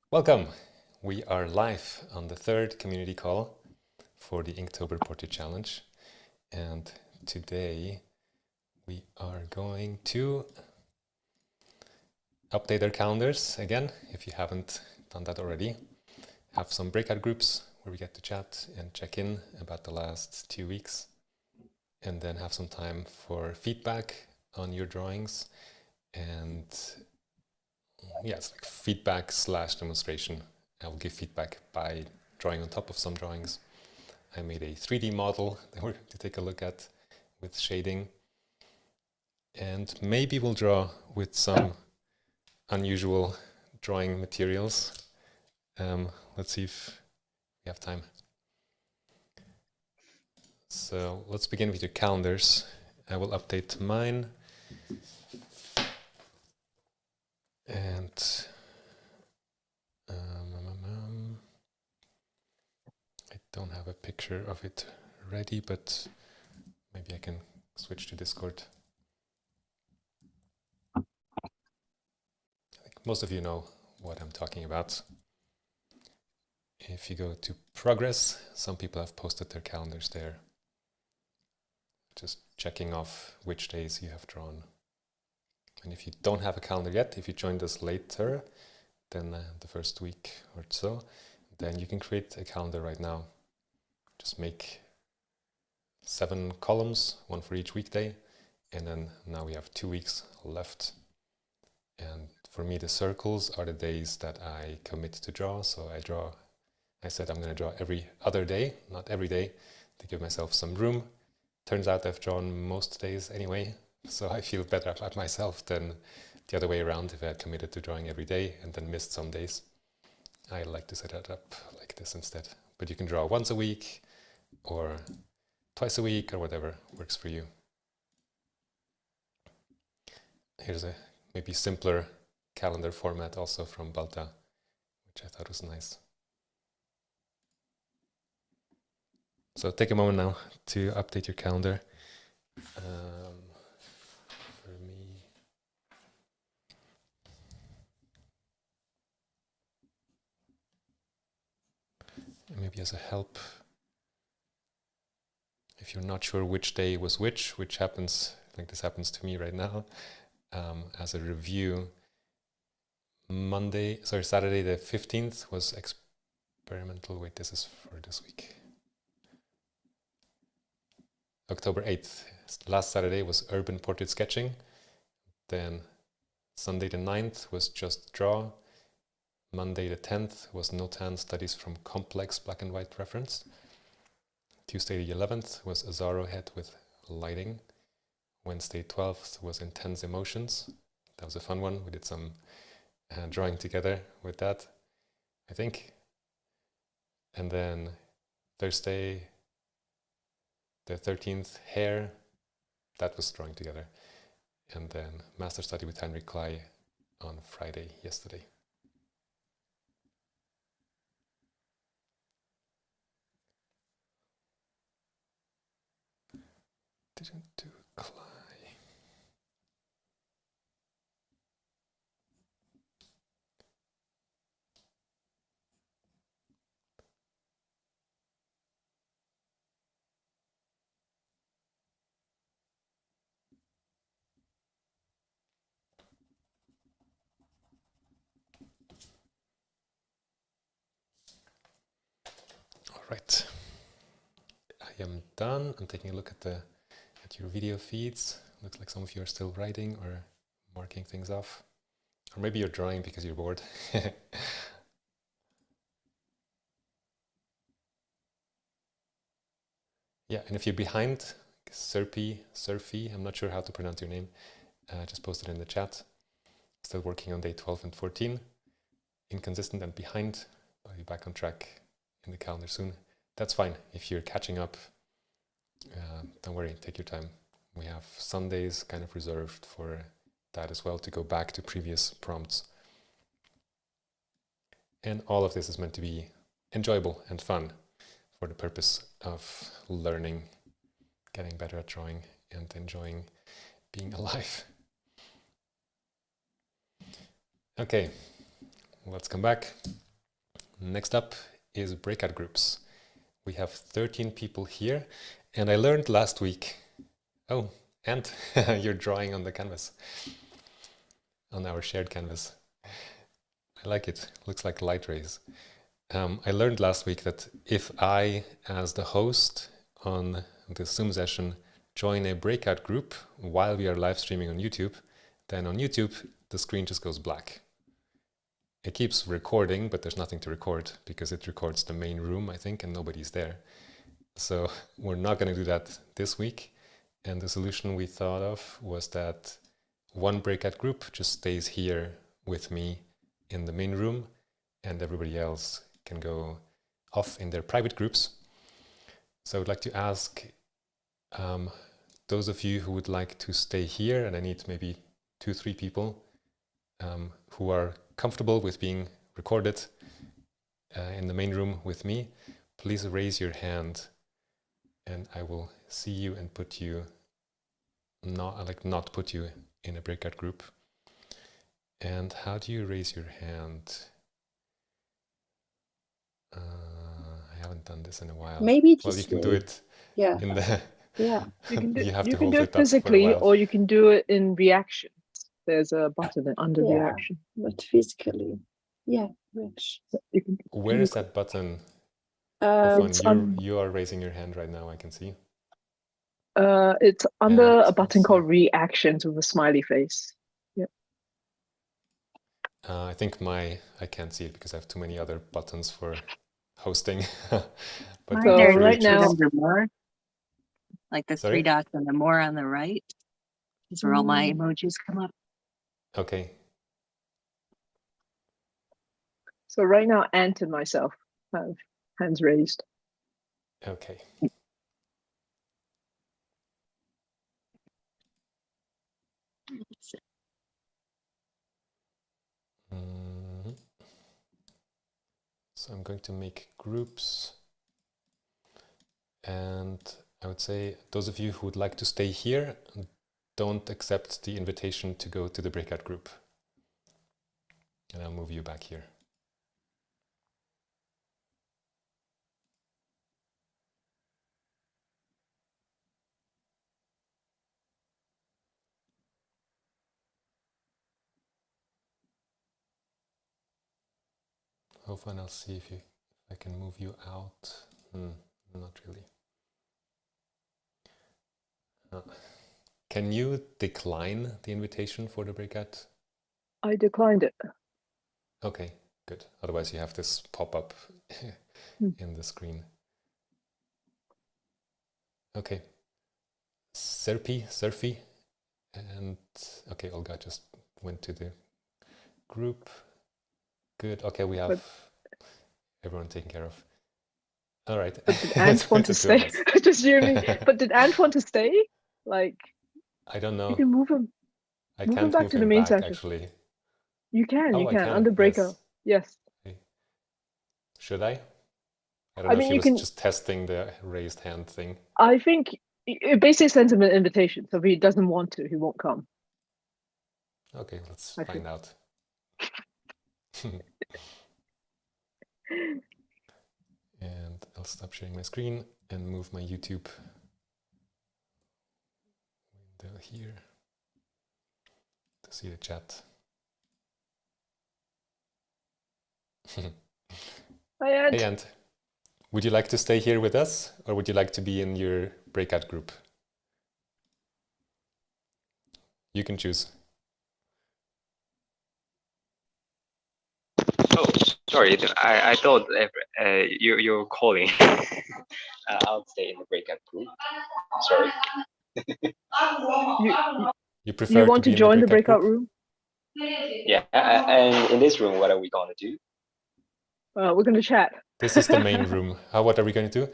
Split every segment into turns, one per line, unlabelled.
Welcome! We are live on the third community call for the Inktober Portrait Challenge, and today we are going to update our calendars again, if you haven't done that already. Have some breakout groups where we get to chat and check in about the last 2 weeks, and then have some time for feedback on your drawings and it's like feedback / demonstration. I will give feedback by drawing on top of some drawings. I made a 3D model that we're going to take a look at with shading. And maybe we'll draw with some unusual drawing materials. Let's see if we have time. So let's begin with your calendars. I will update mine. And I don't have a picture of it ready, but maybe I can switch to Discord. I think most of you know what I'm talking about. If you go to progress, some people have posted their calendars there. Just checking off which days you have drawn. And if you don't have a calendar yet, if you joined us later than the first week or so, then you can create a calendar right now. Just make 7 columns, 1 for each weekday, and then now we have 2 weeks left. And for me, the circles are the days that I commit to draw. So I said I'm going to draw every other day, not every day, to give myself some room. Turns out I've drawn most days anyway, so I feel better about myself than the other way around if I had committed to drawing every day and then missed some days. I like to set it up like this instead. But you can draw once a week or twice a week or whatever works for you. Here's a maybe simpler calendar format also from Balta, which I thought was nice. So take a moment now to update your calendar. For me, maybe as a help, if you're not sure which day was which happens, I think this happens to me right now, as a review, Saturday the 15th was experimental. Wait, this is for this week. October 8th, last Saturday was urban portrait sketching. Then Sunday the 9th was just draw. Monday the 10th was Notan studies from complex black and white reference. Tuesday the 11th was Azaro head with lighting. Wednesday 12th was intense emotions. That was a fun one. We did some drawing together with that, I think. And then Thursday the 13th, hair, that was drawing together. And then master study with Henrik Klei on Friday, yesterday. Didn't do Klei. Right, I am done. I'm taking a look at your video feeds. Looks like some of you are still writing or marking things off, or maybe you're drawing because you're bored. Yeah, and if you're behind, Serphie, I'm not sure how to pronounce your name. Just posted in the chat. Still working on day 12 and 14. Inconsistent and behind. I'll be back on track in the calendar soon. That's fine. If you're catching up, don't worry, take your time. We have Sundays kind of reserved for that as well, to go back to previous prompts. And all of this is meant to be enjoyable and fun for the purpose of learning, getting better at drawing, and enjoying being alive. Okay, let's come back. Next up is Breakout Groups. We have 13 people here, and I learned last week. Oh, and you're drawing on the canvas, on our shared canvas. I like it. Looks like light rays. I learned last week that if I, as the host on the Zoom session, join a breakout group while we are live streaming on YouTube, then on YouTube, the screen just goes black. It keeps recording, but there's nothing to record because it records the main room, I think, and nobody's there. So we're not going to do that this week. And the solution we thought of was that one breakout group just stays here with me in the main room, and everybody else can go off in their private groups. So I would like to ask those of you who would like to stay here, and I need maybe 2-3 people who are comfortable with being recorded in the main room with me, please raise your hand and I will see you and put you, not put you in a breakout group. And how do you raise your hand? I haven't done this in a while.
Maybe
well, you can do it in the
yeah.
You can do,
you have
you
to
can
hold
do
it
it
up
physically,
for a while.
or you can do it in reaction. There's a button under reaction.
But physically, reaction.
You can,
Where is that button? You are raising your hand right now, I can see.
It's under
And
a button called reactions with a smiley face. Yep.
I think I can't see it because I have too many other buttons for hosting. But
so right now,
under more, like the
Sorry?
3 dots and the more on the right, is where all my emojis come up.
Okay.
So right now, Ant and myself have hands raised.
Okay. So I'm going to make groups, and I would say those of you who would like to stay here, don't accept the invitation to go to the breakout group. And I'll move you back here. Hopefully I'll see if I can move you out. Not really. Can you decline the invitation for the breakout?
I declined it.
Okay, good. Otherwise you have this pop-up in the screen. Okay. Serphie, and okay, Olga just went to the group. Good. Okay, we have everyone taken care of. All right.
But did Ant want to stay? Just you and me. But did Ant want to stay? Like,
I don't know.
You can move him.
I
move
can't
him back
move
to the
him
main
back,
section.
actually.
You can.
Oh,
you
I
can under breakout. Yes.
Okay. Should I? I don't know
I mean,
if he
you
was
can
just testing the raised hand thing.
I think it basically sends him an invitation. So if he doesn't want to, he won't come.
Okay, let's
I
find
think.
out. And I'll stop sharing my screen and move my YouTube window here to see the chat.
Hi, Ant.
Hey, Ant. Would you like to stay here with us, or would you like to be in your breakout group? You can choose.
Oh, sorry. I thought you were calling. I'll stay in the breakout group. Sorry.
You prefer
You want to join the breakout room?
Yeah, and in this room, what are we going to do?
We're going to chat.
This is the main room. What are we going to do?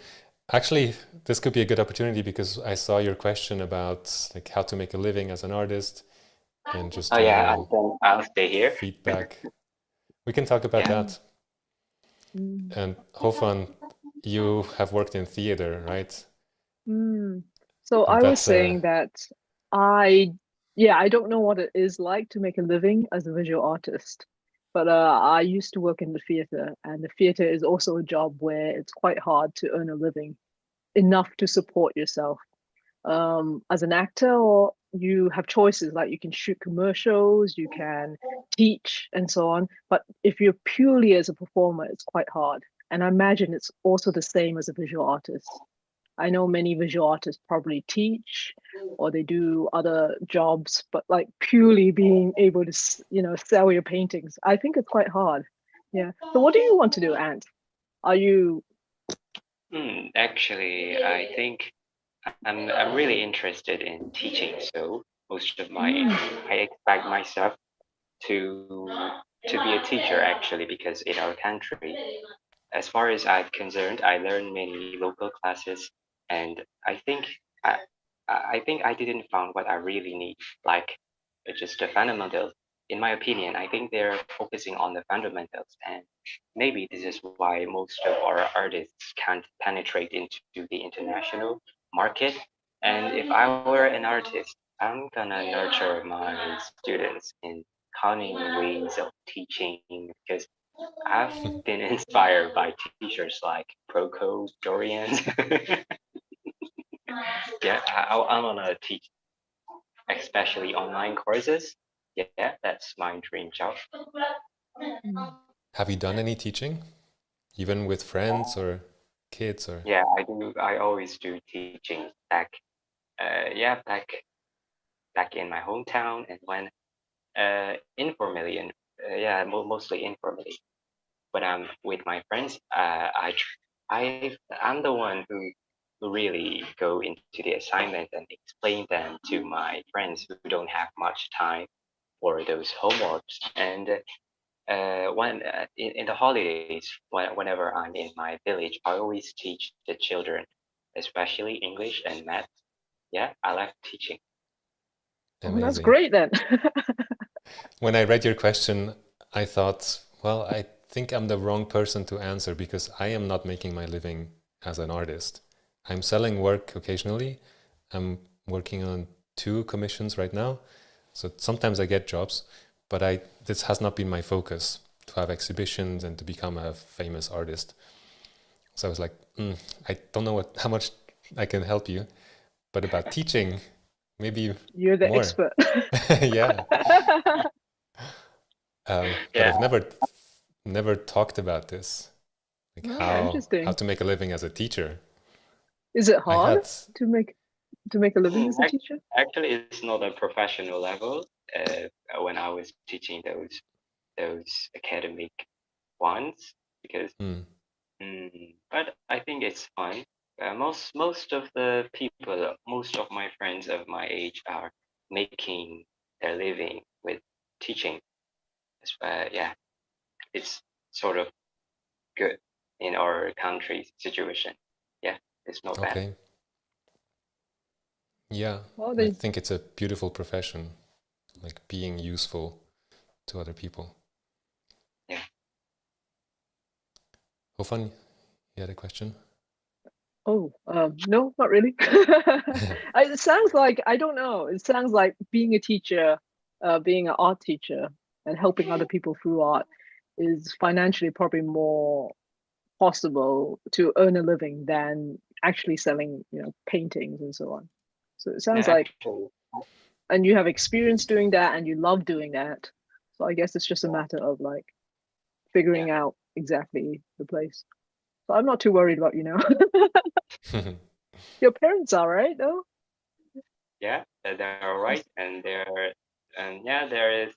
Actually, this could be a good opportunity because I saw your question about like how to make a living as an artist and just
I'll stay here.
Feedback. We can talk about that. And Hofan, you have worked in theater, right?
So I was saying that I don't know what it is like to make a living as a visual artist. But I used to work in the theater, and the theater is also a job where it's quite hard to earn a living enough to support yourself. As an actor, or you have choices like you can shoot commercials, you can teach, and so on. But if you're purely as a performer, it's quite hard. And I imagine it's also the same as a visual artist. I know many visual artists probably teach or they do other jobs, but like purely being able to, sell your paintings, I think it's quite hard. Yeah. So what do you want to do, Ant? Are you?
Actually, I think I'm really interested in teaching. So most of my I expect myself to be a teacher actually, because in our country, as far as I'm concerned, I learned many local classes, and I think I I think I didn't find what I really need, like just the fundamentals. In my opinion, I think they're focusing on the fundamentals, and maybe this is why most of our artists can't penetrate into the international market. And if I were an artist, I'm gonna nurture my students in cunning ways of teaching, because I've been inspired by teachers like Proco, Dorian. Yeah, I want to teach, especially online courses. Yeah, that's my dream job.
Have you done any teaching, even with friends or kids or?
Yeah, I do. I always do teaching back in my hometown, and when informally, and mostly informally. When I'm with my friends, I'm the one who really go into the assignment and explain them to my friends who don't have much time for those homeworks. And when in the holidays, whenever I'm in my village, I always teach the children, especially English and math. Yeah, I like teaching.
Oh, that's
Amazing.
great then.
When I read your question, I thought, well, I think I'm the wrong person to answer because I am not making my living as an artist. I'm selling work occasionally. I'm working on 2 commissions right now. So sometimes I get jobs, but this has not been my focus to have exhibitions and to become a famous artist. So I was like, I don't know how much I can help you, but about teaching, maybe
You're the
more.
expert.
Yeah. But
Yeah.
I've never talked about this, like how
Interesting.
to make a living as a teacher.
Is it
I
hard
had
to make a living as a teacher?
Actually, it's not a professional level. When I was teaching those academic ones, because but I think it's fun. Most of the people, most of my friends of my age are making their living with teaching. Yeah, it's sort of good in our country's situation. Yeah, it's not bad.
okay. Yeah,
Well,
I think it's a beautiful profession, like being useful to other people.
Yeah.
Hofan, you had a question?
Oh, no, not really. It sounds like, I don't know. It sounds like being a teacher, being an art teacher and helping other people through art is financially probably more possible to earn a living than actually selling, paintings and so on. So it sounds like,
Actually,
and you have experience doing that and you love doing that. So I guess it's just a matter of like figuring out exactly the place. So I'm not too worried about, Your parents are right though.
yeah, they're all right, and they're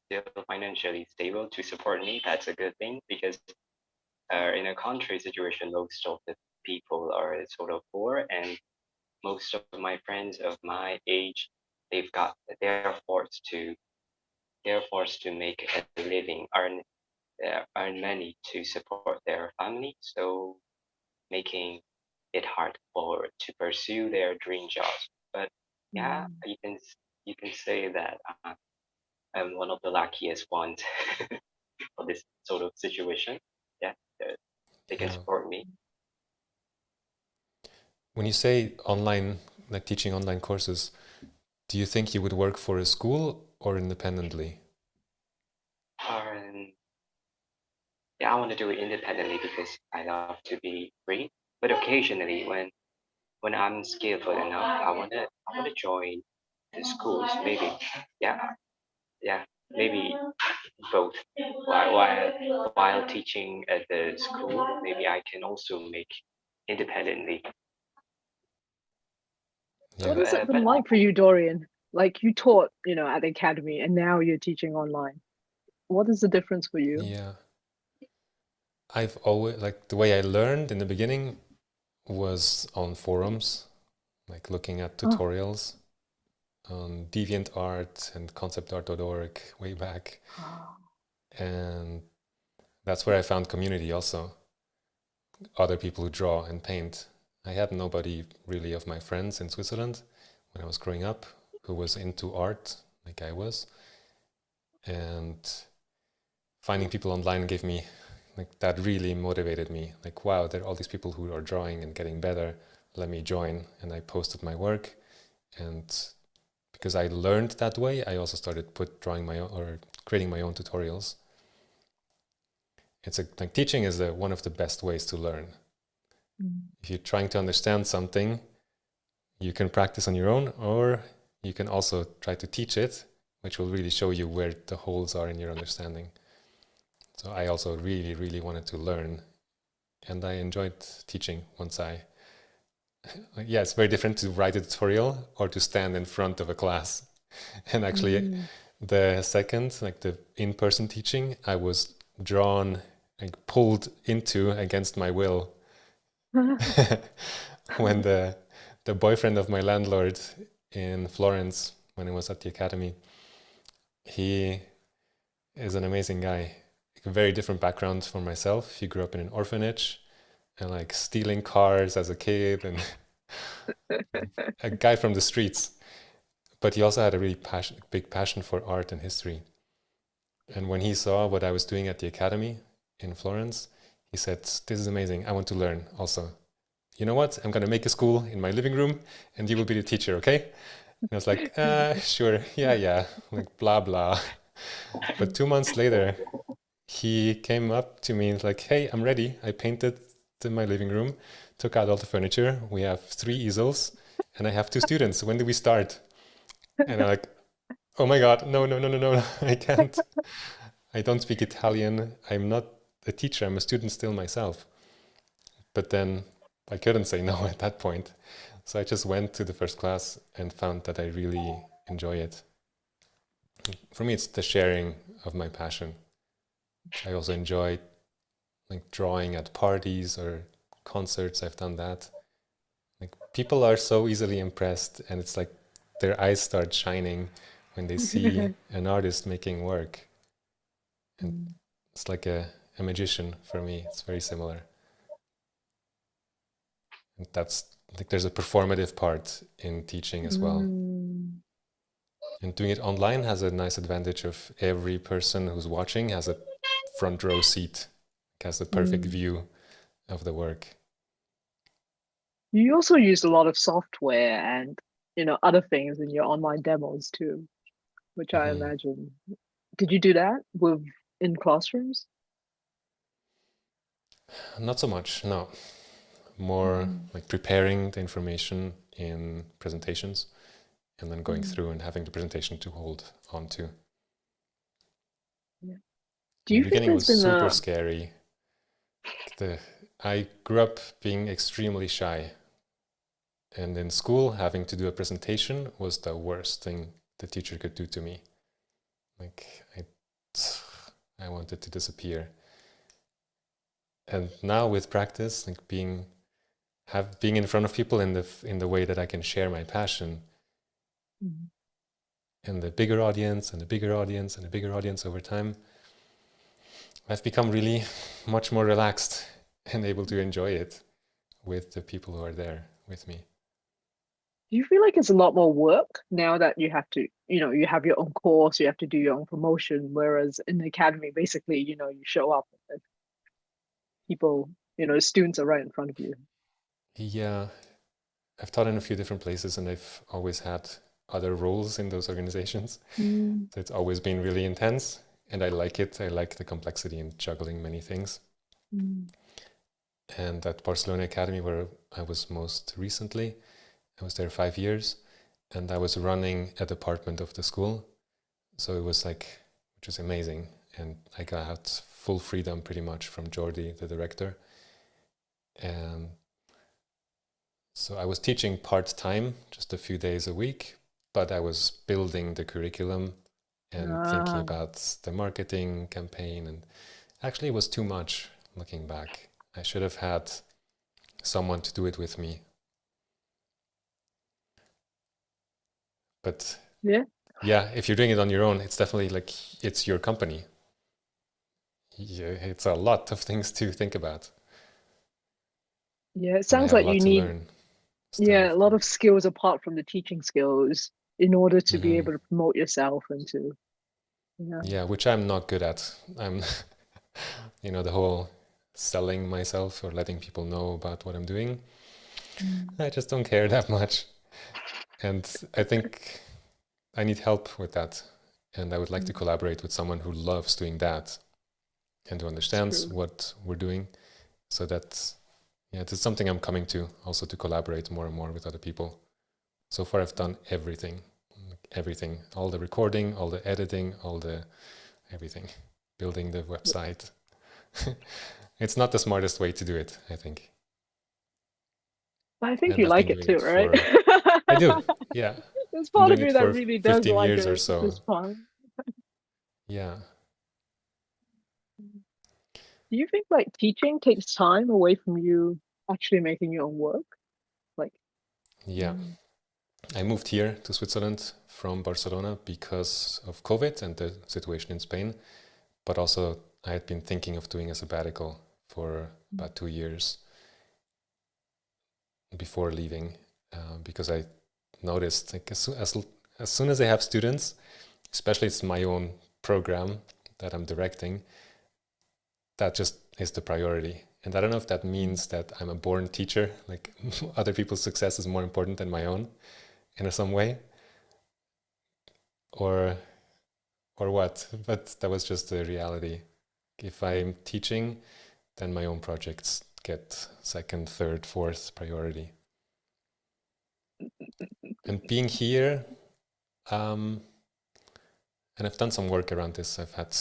still financially stable to support me. That's a good thing, because in a country situation, most of the people are sort of poor, and most of my friends of my age, they're forced to make a living, earn money to support their family. So making it hard for to pursue their dream jobs. But yeah, you can say that I'm one of the luckiest ones for this sort of situation. Yeah, they can
Yeah.
support me.
When you say online, like teaching online courses, do you think you would work for a school or independently?
yeah, I want to do it independently because I love to be free. But occasionally, when I'm skillful enough, I wanna join the schools. Maybe, yeah, yeah, maybe both. While teaching at the school, maybe I can also make independently.
Yeah.
What has it been
But
like for you, Dorian? Like you taught, at the academy and now you're teaching online. What is the difference for you?
Yeah. I've always, like, the way I learned in the beginning was on forums, like looking at
Oh,
tutorials on DeviantArt and conceptart.org way back. And that's where I found community also, other people who draw and paint. I had nobody really of my friends in Switzerland when I was growing up who was into art like I was. And finding people online gave me, like, that really motivated me. Like, wow, there are all these people who are drawing and getting better. Let me join. And I posted my work. And because I learned that way, I also started drawing my own or creating my own tutorials. It's like teaching is one of the best ways to learn. If you're trying to understand something, you can practice on your own, or you can also try to teach it, which will really show you where the holes are in your understanding. So I also really, really wanted to learn, and I enjoyed teaching once yeah, it's very different to write a tutorial or to stand in front of a class. And actually, the second, like the in-person teaching, I was drawn, like pulled into against my will. When the boyfriend of my landlord in Florence, when I was at the academy, he is an amazing guy. A very different background from myself. He grew up in an orphanage and like stealing cars as a kid, and a guy from the streets. But he also had a really big passion for art and history. And when he saw what I was doing at the academy in Florence, he said, "This is amazing. I want to learn also. You know what? I'm going to make a school in my living room and you will be the teacher, okay?" And I was like, sure, yeah, like blah, blah. But 2 months later, he came up to me and was like, "Hey, I'm ready. I painted my living room, took out all the furniture. We have 3 easels and I have 2 students. When do we start?" And I'm like, "Oh my God, no, I can't. I don't speak Italian. I'm not a teacher. I'm a student still myself." But then I couldn't say no at that point. So I just went to the first class and found that I really enjoy it. For me, it's the sharing of my passion. I also enjoy like drawing at parties or concerts. I've done that. Like people are so easily impressed, and it's like their eyes start shining when they see an artist making work. And it's like a magician for me. It's very similar. And that's like there's a performative part in teaching as well. And doing it online has a nice advantage of every person who's watching has a front row seat, has the perfect view of the work.
You also use a lot of software and other things in your online demos too, which I imagine. Did you do that in classrooms?
Not so much, no. More like preparing the information in presentations and then going through and having the presentation to hold on to.
Yeah.
The
Do you think
beginning
there's
was
been
super scary. I grew up being extremely shy. And in school, having to do a presentation was the worst thing the teacher could do to me. Like, I wanted to disappear. And now with practice, like being in front of people in the way that I can share my passion, and the bigger audience and the bigger audience and the bigger audience over time, I've become really much more relaxed and able to enjoy it with the people who are there with me.
Do you feel like it's a lot more work now that you have to, you have your own course, you have to do your own promotion, whereas in the academy, basically, you show up and people, students are right in front of you?
Yeah, I've taught in a few different places and I've always had other roles in those organizations. So it's always been really intense. and I like it. I like the complexity in juggling many things. And at Barcelona Academy, where I was most recently, I was there 5 years, and I was running a department of the school. So it was like, which is amazing. And I got full freedom pretty much from Jordi, the director. And so I was teaching part-time, just a few days a week, but I was building the curriculum and thinking about the marketing campaign. And actually it was too much looking back. I should have had someone to do it with me. But yeah, if you're doing it on your own, it's definitely like, it's your company. Yeah, it's a lot of things to think about.
Yeah, it sounds like you need a lot of skills apart from the teaching skills in order to be able to promote yourself and to
which I'm not good at. I'm the whole selling myself or letting people know about what I'm doing. I just don't care that much. And I think I need help with that. And I would like to collaborate with someone who loves doing that and who understands what we're doing. So that's something I'm coming to, also to collaborate more and more with other people. So far I've done everything, all the recording, all the editing, everything, building the website. It's not the smartest way to do it, I think.
But I think you like it too, right?
I do, yeah.
There's part of you that really does
15
like
years
it
or so.
at this point.
Yeah.
Do you think like teaching takes time away from you actually making your own work?
Yeah. I moved here to Switzerland from Barcelona because of COVID and the situation in Spain. But also I had been thinking of doing a sabbatical for about 2 years before leaving, because I noticed like as soon as I have students, especially it's my own program that I'm directing, that just is the priority. And I don't know if that means that I'm a born teacher, like other people's success is more important than my own in some way, or what, but that was just the reality. If I'm teaching, then my own projects get second, third, fourth priority. And being here, and I've done some work around this. I've had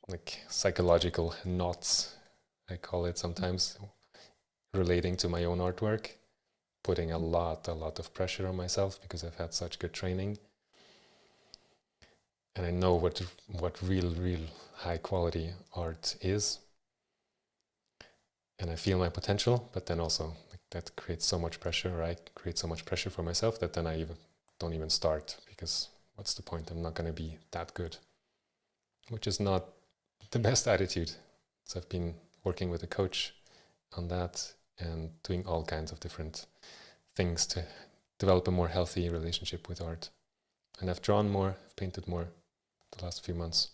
like psychological knots, I call it sometimes, relating to my own artwork, putting a lot of pressure on myself because I've had such good training. And I know what real high quality art is. And I feel my potential, but then also like, that creates so much pressure, or I create so much pressure for myself that then I don't even start, because what's the point? I'm not going to be that good, which is not the best attitude. So I've been working with a coach on that and doing all kinds of different things to develop a more healthy relationship with art. And I've drawn more, I've painted more the last few months.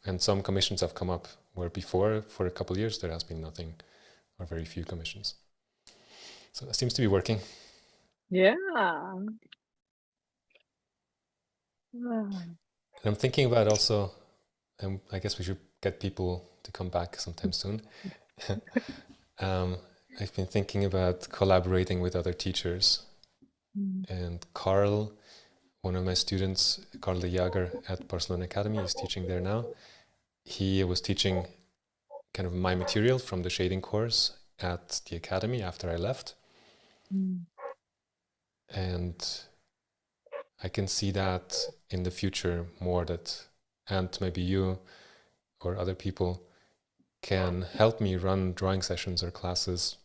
And some commissions have come up where before, for a couple of years, there has been nothing or very few commissions. So that seems to be working.
Yeah.
And I'm thinking about also, I guess we should get people to come back sometime soon. I've been thinking about collaborating with other teachers. And Carl, one of my students, Carl de Jager at Barcelona Academy, is teaching there now. He was teaching kind of my material from the shading course at the academy after I left. And I can see that in the future more, that and maybe you or other people can help me run drawing sessions or classes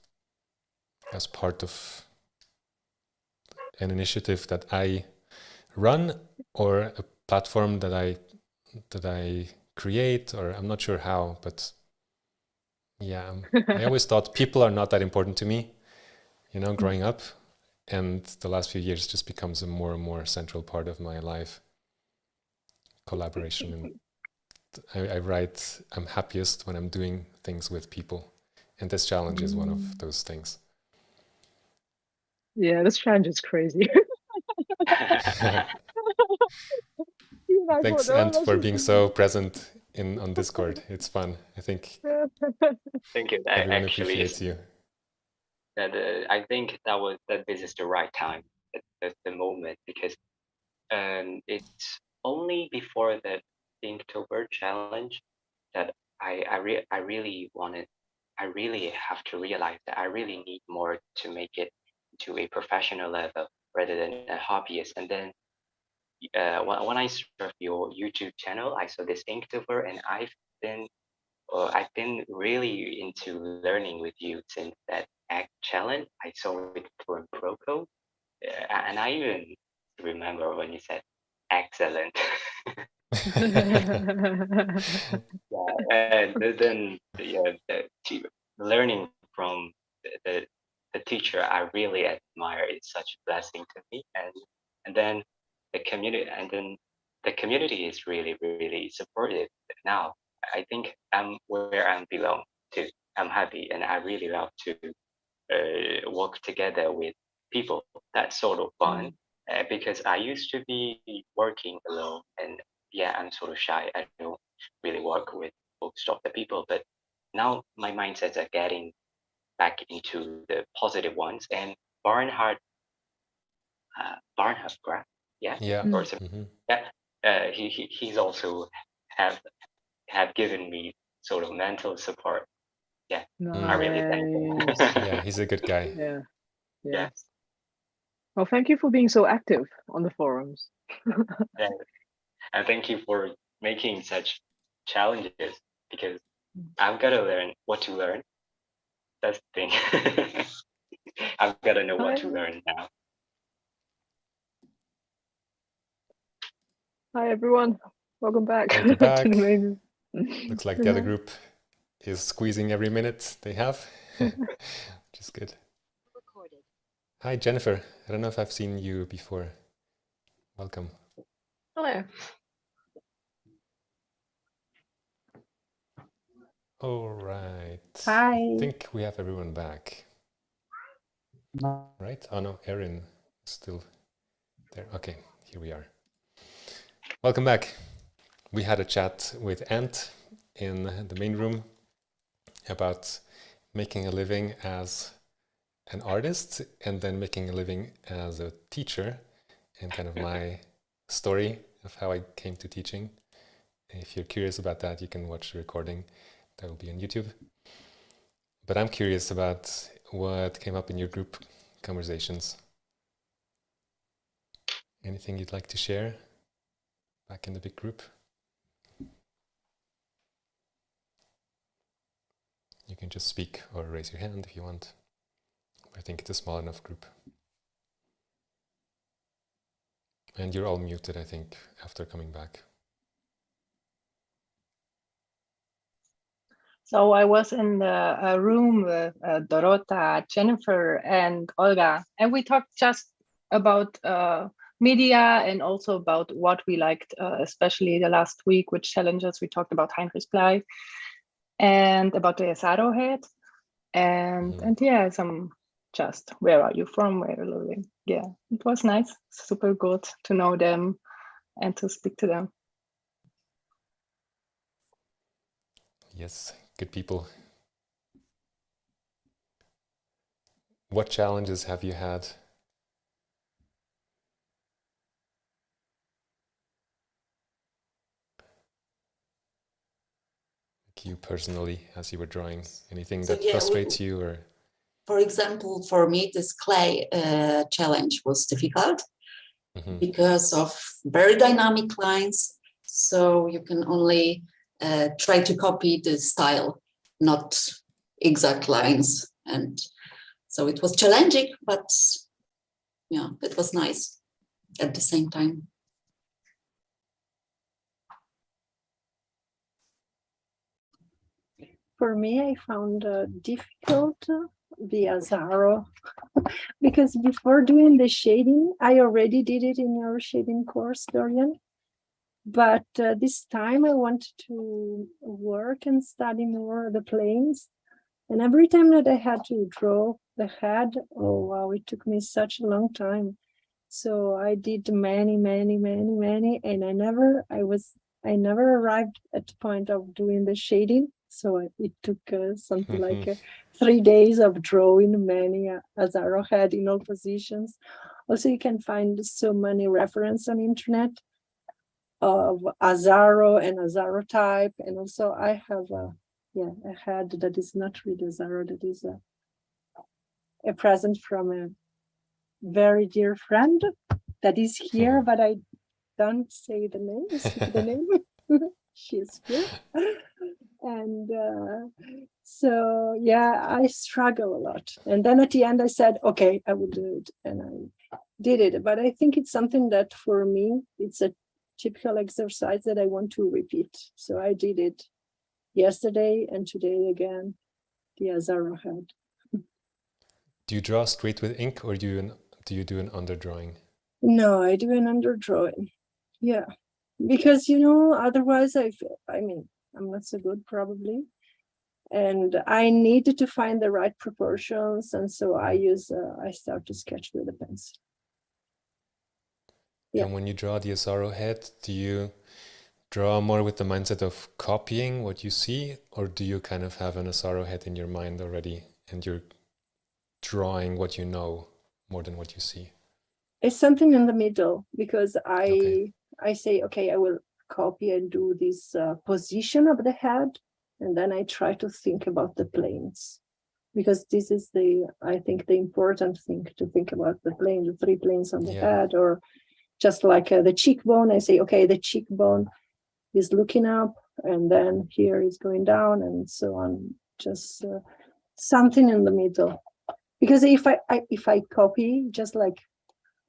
as part of an initiative that I run, or a platform that I create, or I'm not sure how, but yeah, I always thought people are not that important to me, growing up. And the last few years just becomes a more and more central part of my life. Collaboration. And I write, I'm happiest when I'm doing things with people. And this challenge is one of those things.
Yeah, this challenge is crazy.
Thanks, and for being so present on Discord. It's fun. I think
Thank you.
everyone
Actually,
appreciates you.
that I think that this is the right time, that's the moment, because it's only before the Inktober challenge that I really have to realize that I really need more to make it to a professional level rather than a hobbyist. And then when I surfed your YouTube channel, I saw this Inktober, and I've been really into learning with you since that act challenge. I saw it from Proco, and I even remember when you said excellent. Yeah, and then learning from the teacher I really admire is such a blessing to me, and then the community is really really supportive now. I think I'm where I belong to. I'm happy, and I really love to work together with people. That's sort of fun because I used to be working alone, and yeah, I'm sort of shy. I don't really work with most of the people, but now my mindsets are getting back into the positive ones. And Barnhard, Barnhard Graf, yeah,
Yeah.
or something.
Mhm.
Yeah, he's also have given me sort of mental support. Yeah, I really thank
Nice.
him.
Yeah, he's a good guy.
Yeah.
Yeah.
Yes. Well, thank you for being so active on the forums.
And thank you for making such challenges, because I've got to learn what to learn. That's the thing. I've got to know what to learn now.
Hi everyone. Welcome back.
Welcome back.
to the main room.
Looks like the other group is squeezing every minute they have, which is good. Hi, Jennifer. I don't know if I've seen you before. Welcome.
Hello.
All right.
Hi.
I think we have everyone back. Right? Oh no, Erin is still there. Okay, here we are. Welcome back. We had a chat with Ant in the main room about making a living as an artist and then making a living as a teacher, and kind of my story of how I came to teaching. If you're curious about that, you can watch the recording. That will be on YouTube. But I'm curious about what came up in your group conversations. Anything you'd like to share back in the big group? You can just speak or raise your hand if you want. I think it's a small enough group. And you're all muted, I think, after coming back.
So I was in the room with Dorota, Jennifer, and Olga, and we talked just about media and also about what we liked, especially the last week, which challenges we talked about Heinrich Blei and about the Arrowhead, and yeah, some just where are you from, where are you living? Yeah, it was nice, super good to know them and to speak to them.
Yes, good people. What challenges have you had? Like you personally, as you were drawing, anything that frustrates you, or?
For example, for me, this clay challenge was difficult because of very dynamic lines. So you can only try to copy the style, not exact lines. And so it was challenging, but yeah, it was nice at the same time.
For me, I found difficult the Azaro because before doing the shading, I already did it in your shading course, Dorian. But this time I wanted to work and study more the planes. And every time that I had to draw the head, oh wow, it took me such a long time. So I did many, and I was I never arrived at the point of doing the shading. So it took something like 3 days of drawing many Azaro head in all positions. Also, you can find so many references on internet of Azaro and Azaro type. And also I have a head that is not really Azaro, that is a present from a very dear friend that is here, but I don't say the name, skip the name. She's here. And so, yeah, I struggle a lot. And then at the end I said, okay, I will do it. And I did it. But I think it's something that for me, it's a typical exercise that I want to repeat. So I did it yesterday and today again, the Azaro head.
Do you draw straight with ink, or do you do an underdrawing?
No, I do an underdrawing. Yeah, because otherwise I'm not so good probably, and I needed to find the right proportions, and so I start to sketch with a pencil. Yeah.
And when you draw the Azaro head, do you draw more with the mindset of copying what you see, or do you kind of have an Azaro head in your mind already and you're drawing what you know more than what you see?
It's something in the middle, because I say, okay, I will copy and do this position of the head, and then I try to think about the planes, because this is I think the important thing, to think about the plane, the 3 planes on the head, or just like the cheekbone. I say, okay, the cheekbone is looking up, and then here is going down, and so on. Just something in the middle, because if I copy, just like,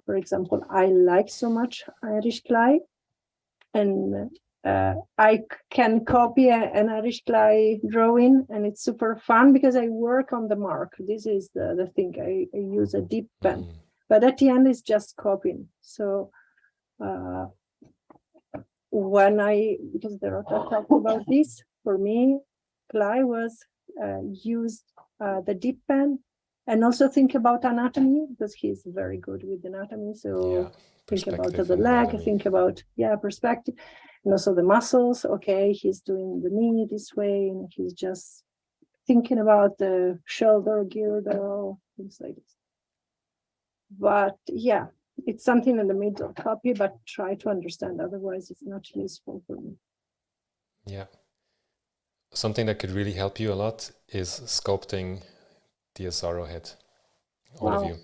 for example, I like so much Irish clay, and I can copy an Irish clay drawing, and it's super fun because I work on the mark. This is the thing. I use a deep pen, but at the end it's just copying. So because Dorota talked about this, for me, clay was used the deep pen. And also think about anatomy, because he's very good with anatomy. So think about the leg, anatomy. Think about, perspective. And also the muscles. Okay, he's doing the knee this way, and he's just thinking about the shoulder, girdle, things like this. But yeah, it's something in the middle. Copy, but try to understand. Otherwise, it's not useful for me.
Yeah. Something that could really help you a lot is sculpting the Azaro head, all of you.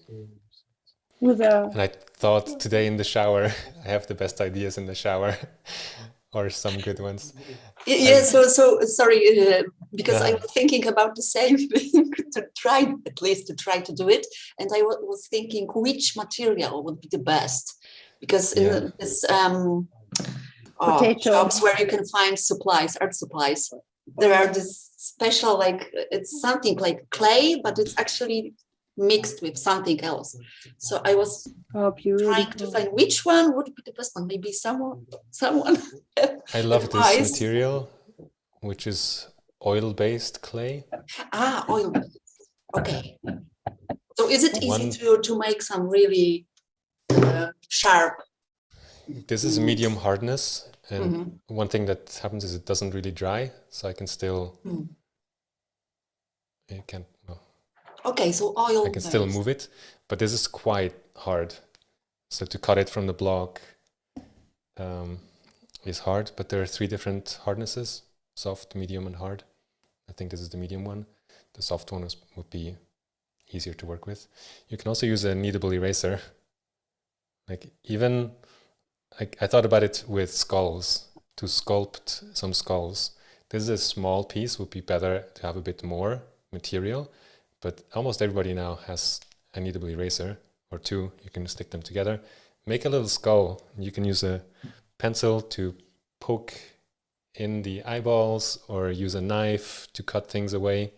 And I thought today in the shower, I have the best ideas in the shower, or some good ones.
Yeah, so sorry, because I was thinking about the same thing, to try to do it. And I was thinking which material would be the best, because in this shops where you can find supplies, art supplies, there are this special, like, it's something like clay, but it's actually mixed with something else. So I was trying to find which one would be the best one. Maybe someone.
I love this material, which is oil-based clay.
Oil. Okay. So is it easy to make some really sharp?
This is medium hardness. And one thing that happens is it doesn't really dry, so I can still.
Okay, so oil.
I can still move it, but this is quite hard. So to cut it from the block is hard, but there are 3 different hardnesses: soft, medium, and hard. I think this is the medium one. The soft one would be easier to work with. You can also use a kneadable eraser. I thought about it with skulls, to sculpt some skulls. This is a small piece, would be better to have a bit more material, but almost everybody now has a kneadable eraser or 2. You can stick them together, make a little skull. You can use a pencil to poke in the eyeballs, or use a knife to cut things away.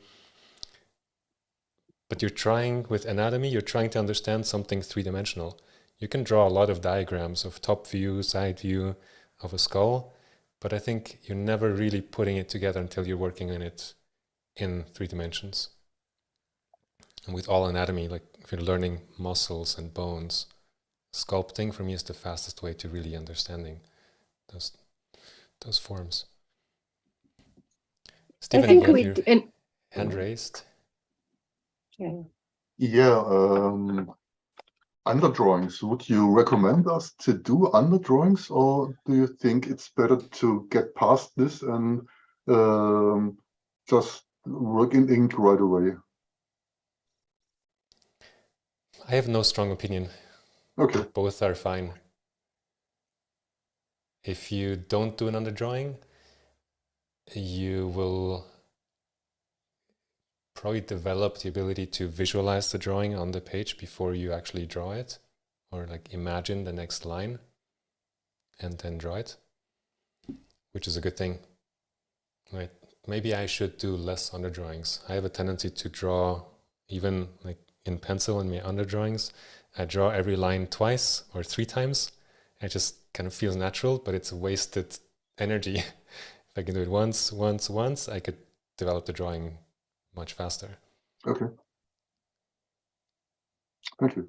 But you're trying, with anatomy, you're trying to understand something 3-dimensional. You can draw a lot of diagrams of top view, side view of a skull, but I think you're never really putting it together until you're working on it in 3 dimensions. And with all anatomy, like if you're learning muscles and bones, sculpting for me is the fastest way to really understanding those forms.
I
Stephen,
think
you
we
have your
And
hand raised.
yeah.
Yeah, underdrawings. Would you recommend us to do underdrawings, or do you think it's better to get past this and just work in ink right away?
I have no strong opinion.
Okay.
Both are fine. If you don't do an underdrawing, you will probably develop the ability to visualize the drawing on the page before you actually draw it, or like imagine the next line and then draw it, which is a good thing. Right? Maybe I should do less underdrawings. I have a tendency to draw, even like in pencil in my underdrawings, I draw every line twice or 3 times. It just kind of feels natural, but it's wasted energy. If I can do it once, I could develop the drawing much faster.
Okay. Thank you.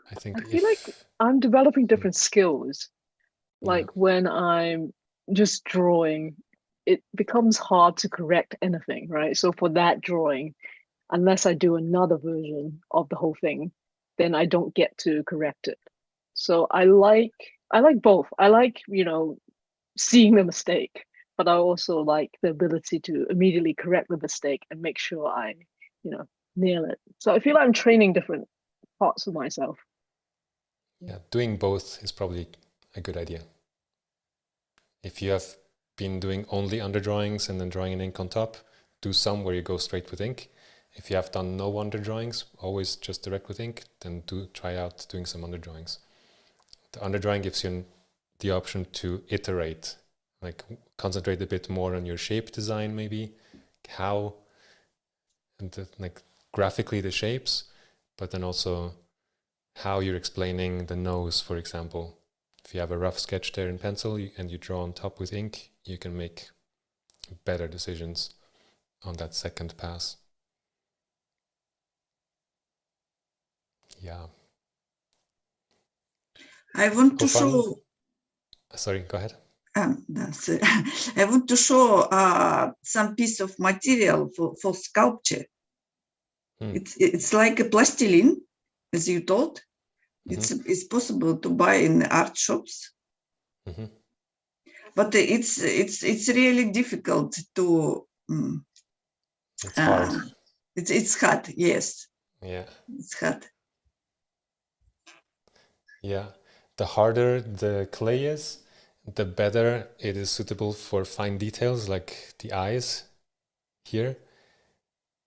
I think
I feel like I'm developing different skills. Like when I'm just drawing, it becomes hard to correct anything, right? So for that drawing, unless I do another version of the whole thing, then I don't get to correct it. So I like both. I like, seeing the mistake, but I also like the ability to immediately correct the mistake and make sure I, nail it. So I feel like I'm training different parts of myself.
Yeah, doing both is probably a good idea. If you have been doing only underdrawings and then drawing in ink on top, do some where you go straight with ink. If you have done no underdrawings, always just direct with ink, then try out doing some underdrawings. The underdrawing gives you the option to iterate, like concentrate a bit more on your shape design, maybe how, and like graphically the shapes, but then also how you're explaining the nose, for example. If you have a rough sketch there in pencil and you draw on top with ink, you can make better decisions on that second pass. Yeah.
I want to
Fun.
show.
Sorry, go ahead.
I want to show some piece of material for sculpture. It's like a plastilin, as you told. It's possible to buy in art shops, but it's really difficult to.
It's hard.
It's hard. Yes.
Yeah.
It's hard.
Yeah. The harder the clay is, the better it is suitable for fine details like the eyes here.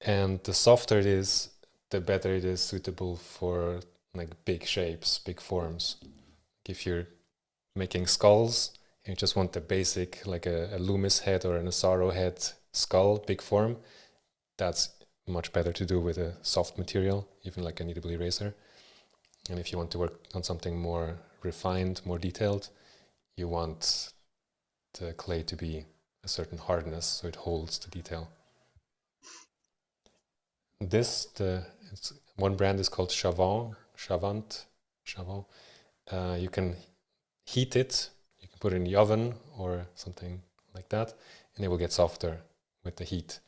And the softer it is, the better it is suitable for like big shapes, big forms. If you're making skulls, you just want the basic, like a Loomis head or an Asaro head skull, big form, that's much better to do with a soft material, even like a kneadable eraser. And if you want to work on something more refined, more detailed, you want the clay to be a certain hardness so it holds the detail. One brand is called Chavant. You can heat it, you can put it in the oven or something like that, and it will get softer with the heat.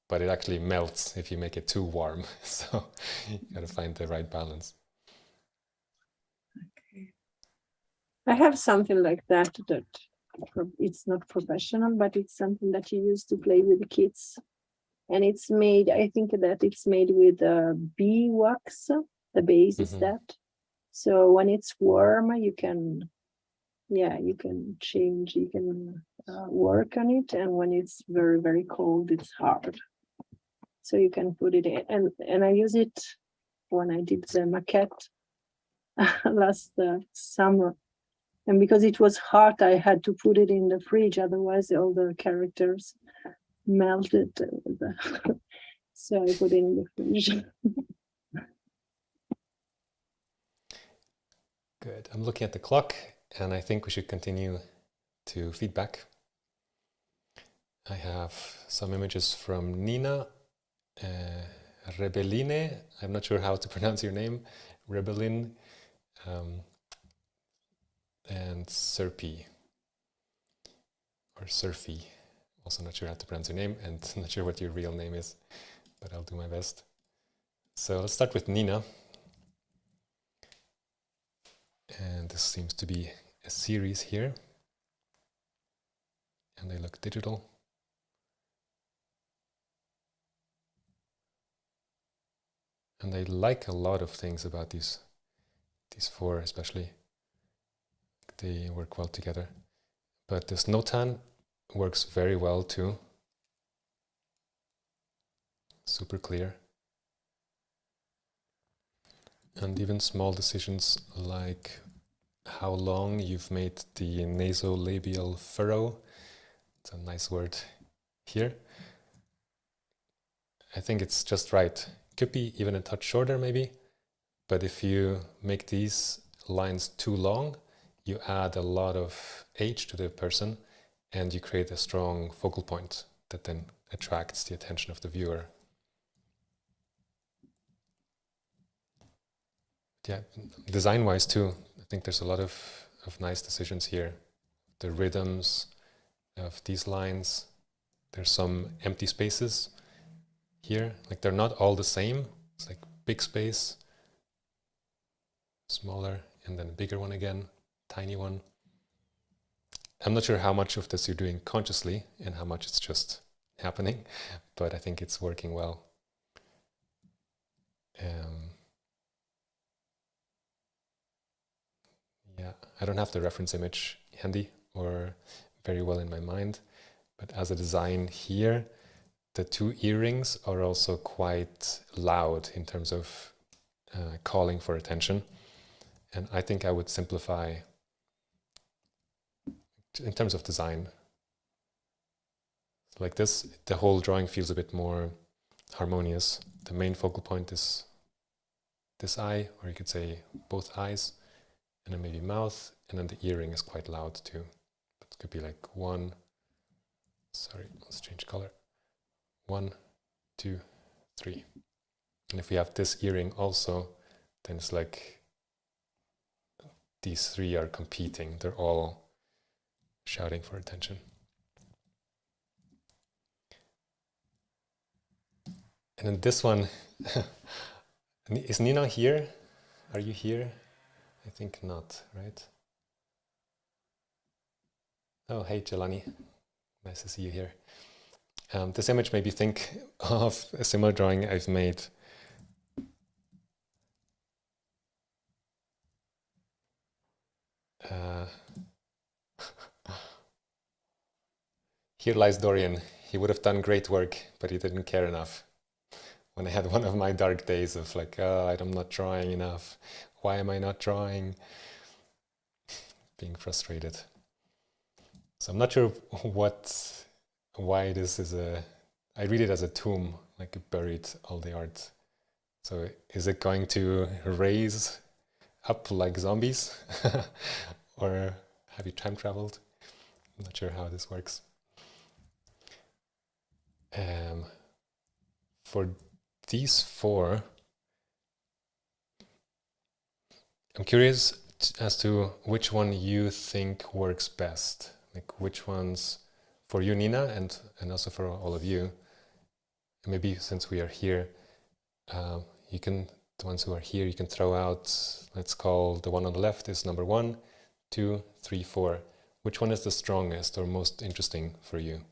But it actually melts if you make it too warm. So you gotta find the right balance.
I have something like that it's not professional, but it's something that you use to play with the kids. And it's made, I think that it's made with bee wax. The base is that. So when it's warm, you can change, you can work on it. And when it's very, very cold, it's hard. So you can put it in. And I use it when I did the maquette last summer. And because it was hot, I had to put it in the fridge. Otherwise, all the characters melted. So I put it in the fridge.
Good. I'm looking at the clock, and I think we should continue to feedback. I have some images from Nina, Rebeline. I'm not sure how to pronounce your name. Rebeline. And Serphie. or Serphie. Also not sure how to pronounce your name and not sure what your real name is, but I'll do my best. So let's start with Nina. And this seems to be a series here. And they look digital. And I like a lot of things about these four especially. They work well together. But this Notan works very well too. Super clear. And even small decisions like how long you've made the nasolabial furrow. It's a nice word here. I think it's just right. Could be even a touch shorter maybe, but if you make these lines too long, you add a lot of age to the person and you create a strong focal point that then attracts the attention of the viewer. Yeah, design-wise too, I think there's a lot of nice decisions here. The rhythms of these lines, there's some empty spaces here, like they're not all the same. It's like big space, smaller, and then a bigger one again, tiny one. I'm not sure how much of this you're doing consciously and how much it's just happening, but I think it's working well. Yeah, I don't have the reference image handy or very well in my mind, but as a design here, the two earrings are also quite loud in terms of calling for attention. And I think I would simplify in terms of design. Like this, the whole drawing feels a bit more harmonious. The main focal point is this eye, or you could say both eyes, and then maybe mouth, and then the earring is quite loud too. It could be like 1, sorry, let's change color. 1, 2, 3. And if we have this earring also, then it's like these three are competing. They're all shouting for attention. And then this one, is Nina here? Are you here? I think not, right? Oh, hey, Jelani. Nice to see you here. This image made me think of a similar drawing I've made. Here lies Dorian. He would have done great work, but he didn't care enough. When I had one of my dark days of like, oh, I'm not drawing enough. Why am I not drawing? Being frustrated. So I'm not sure why this is I read it as a tomb, like it buried all the art. So is it going to raise up like zombies? Or have you time traveled? I'm not sure how this works. For these four, I'm curious as to which one you think works best. Like which ones for you, Nina, and also for all of you. Maybe since we are here, the ones who are here, you can throw out, let's call the one on the left is number 1, 2, 3, 4. Which one is the strongest or most interesting for you?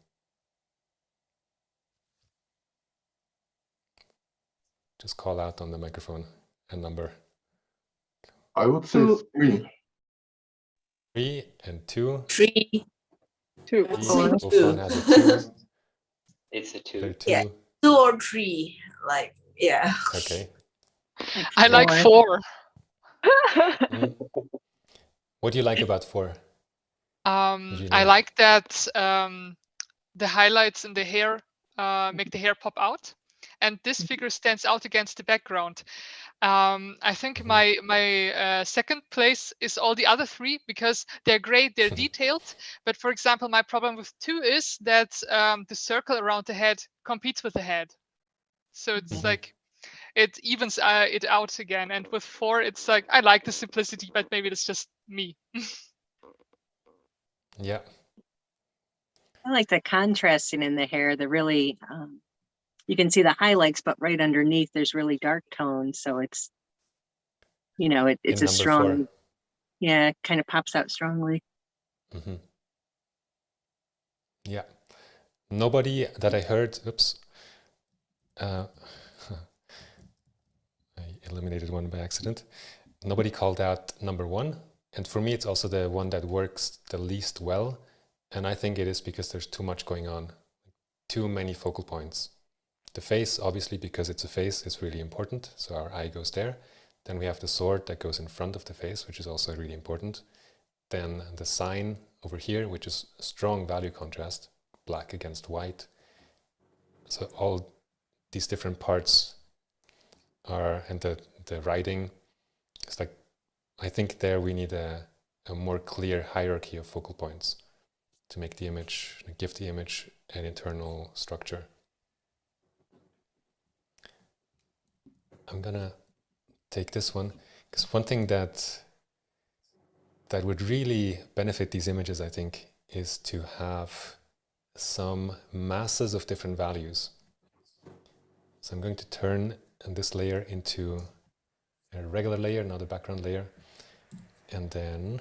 Just call out on the microphone a number.
I would say 3.
3 and 2.
3.
2.
Wolfgang has a 2.
It's a 2.
2.
Yeah. 2 or 3, like, yeah.
Okay.
I like 4.
What do you like about 4?
I like that the highlights in the hair make the hair pop out, and this figure stands out against the background. I think my second place is all the other 3 because they're great, they're detailed. But for example, my problem with 2 is that the circle around the head competes with the head. So it's like it evens it out again. And with 4, it's like I like the simplicity, but maybe it's just me.
Yeah.
I like the contrasting in the hair, the really, you can see the highlights, but right underneath there's really dark tones. So it's, you know, it's a strong,
4.
yeah, it kind of pops out strongly.
Mm-hmm. Yeah. Nobody that I heard, oops, I eliminated one by accident. Nobody called out number 1. And for me, it's also the one that works the least well. And I think it is because there's too much going on, too many focal points. The face, obviously, because it's a face, is really important. So our eye goes there. Then we have the sword that goes in front of the face, which is also really important. Then the sign over here, which is strong value contrast, black against white. So all these different parts are, and the writing, it's like, I think there we need a more clear hierarchy of focal points to make the image, give the image an internal structure. I'm gonna take this one, because one thing that would really benefit these images, I think, is to have some masses of different values. So I'm going to turn this layer into a regular layer, not a background layer, and then...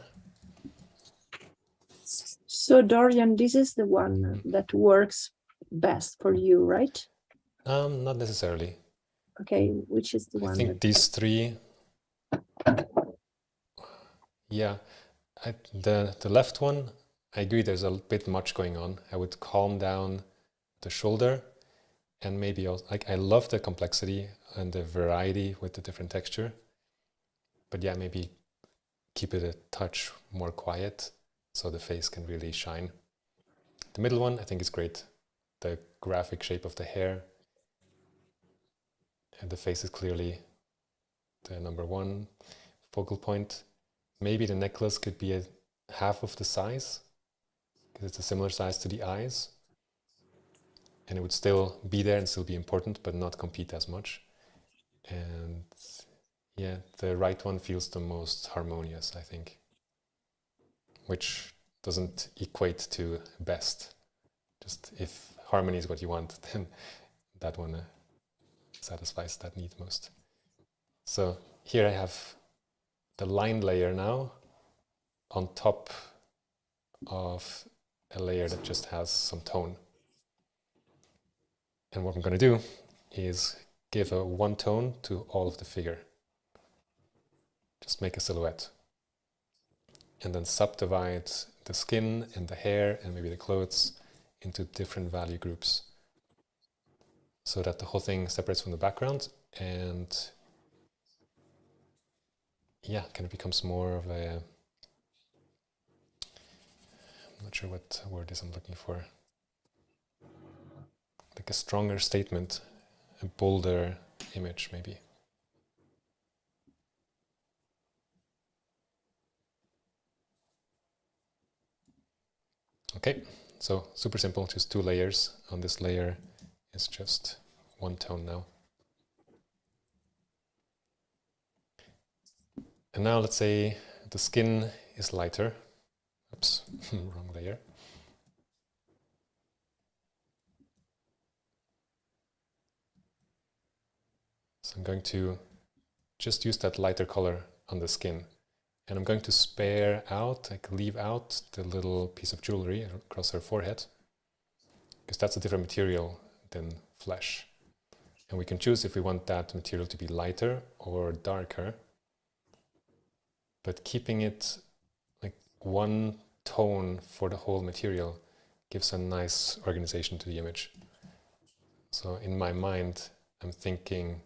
So Dorian, this is the one that works best for you, right?
Not necessarily.
Okay, which is the one?
I think these 3, yeah. The left one, I agree there's a bit much going on. I would calm down the shoulder, and maybe also, like, I love the complexity and the variety with the different texture. But yeah, maybe keep it a touch more quiet so the face can really shine. The middle one, I think, is great. The graphic shape of the hair. And the face is clearly the number 1 focal point. Maybe the necklace could be half of the size, because it's a similar size to the eyes. And it would still be there and still be important, but not compete as much. And yeah, the right one feels the most harmonious, I think, which doesn't equate to best. Just if harmony is what you want, then that one satisfies that need most. So here I have the line layer now on top of a layer that just has some tone. And what I'm going to do is give a 1 tone to all of the figure. Just make a silhouette. And then subdivide the skin and the hair and maybe the clothes into different value groups, so that the whole thing separates from the background and yeah, kind of becomes more of a, I'm not sure what word is I'm looking for, like a stronger statement, a bolder image maybe. Okay, so super simple, just 2 layers. On this layer is just 1 tone now. And now let's say the skin is lighter. Oops, wrong layer. So I'm going to just use that lighter color on the skin. And I'm going to spare out, like leave out the little piece of jewelry across her forehead, because that's a different material than flesh. And we can choose if we want that material to be lighter or darker, but keeping it like 1 tone for the whole material gives a nice organization to the image. So in my mind, I'm thinking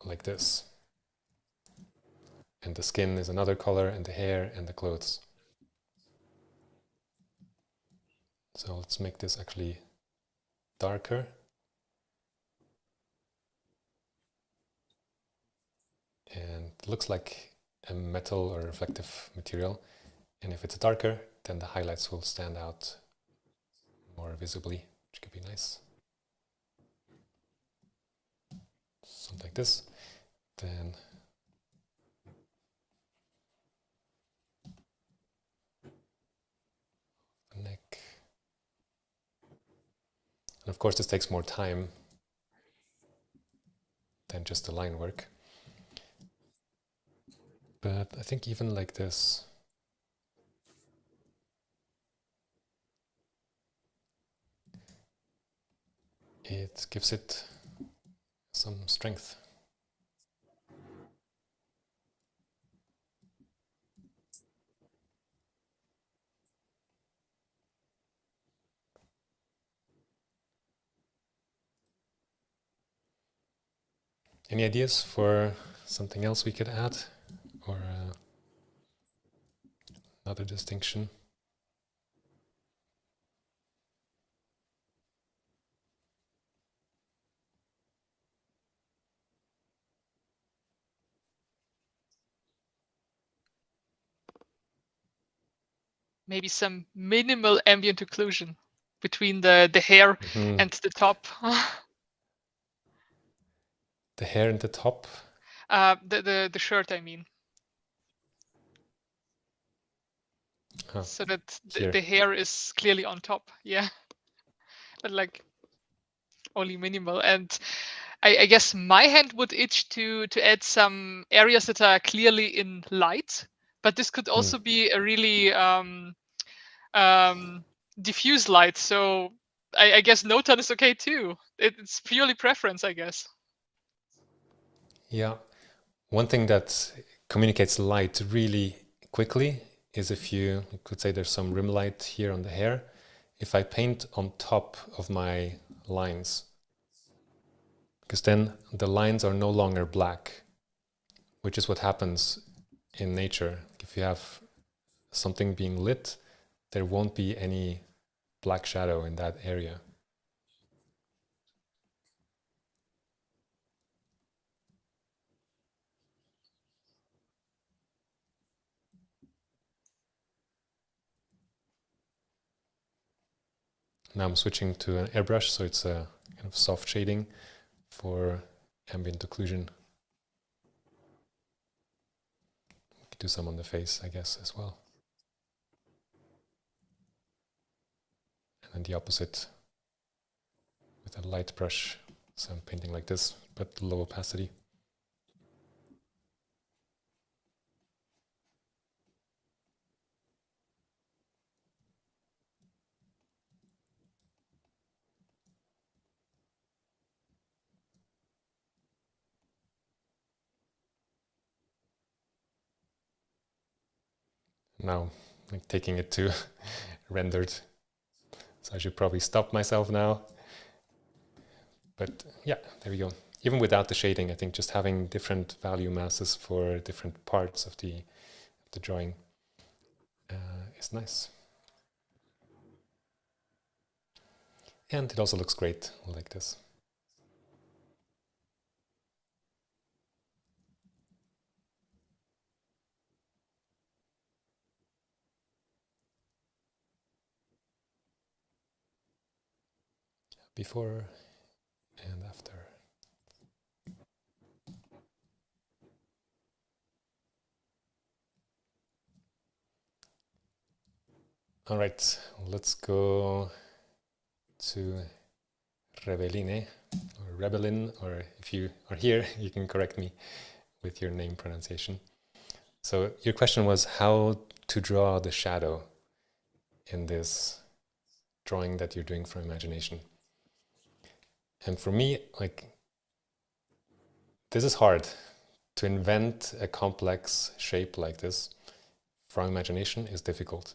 like this. And the skin is another color, and the hair and the clothes. So let's make this actually darker. And it looks like a metal or reflective material. And if it's darker, then the highlights will stand out more visibly, which could be nice. Something like this. Then And of course, this takes more time than just the line work. But I think even like this, it gives it some strength. Any ideas for something else we could add, or another distinction?
Maybe some minimal ambient occlusion between the hair and the top.
The hair and the top?
The shirt, I mean.
Huh.
So that the hair is clearly on top, yeah. But like only minimal. And I guess my hand would itch to add some areas that are clearly in light, but this could also be a really diffuse light. So I guess no tone is okay too. It's purely preference, I guess.
Yeah. One thing that communicates light really quickly is if you could say there's some rim light here on the hair. If I paint on top of my lines, because then the lines are no longer black, which is what happens in nature. If you have something being lit, there won't be any black shadow in that area. Now I'm switching to an airbrush, so it's a kind of soft shading for ambient occlusion. We could do some on the face, I guess, as well. And then the opposite with a light brush. So I'm painting like this, but low opacity. Now, like taking it to rendered. So I should probably stop myself now. But yeah, there we go. Even without the shading, I think just having different value masses for different parts of the drawing is nice. And it also looks great like this. Before and after. All right, let's go to Rebeline, or Rebeline, or if you are here, you can correct me with your name pronunciation. So your question was how to draw the shadow in this drawing that you're doing from imagination. And for me, like, this is hard. To invent a complex shape like this from imagination is difficult.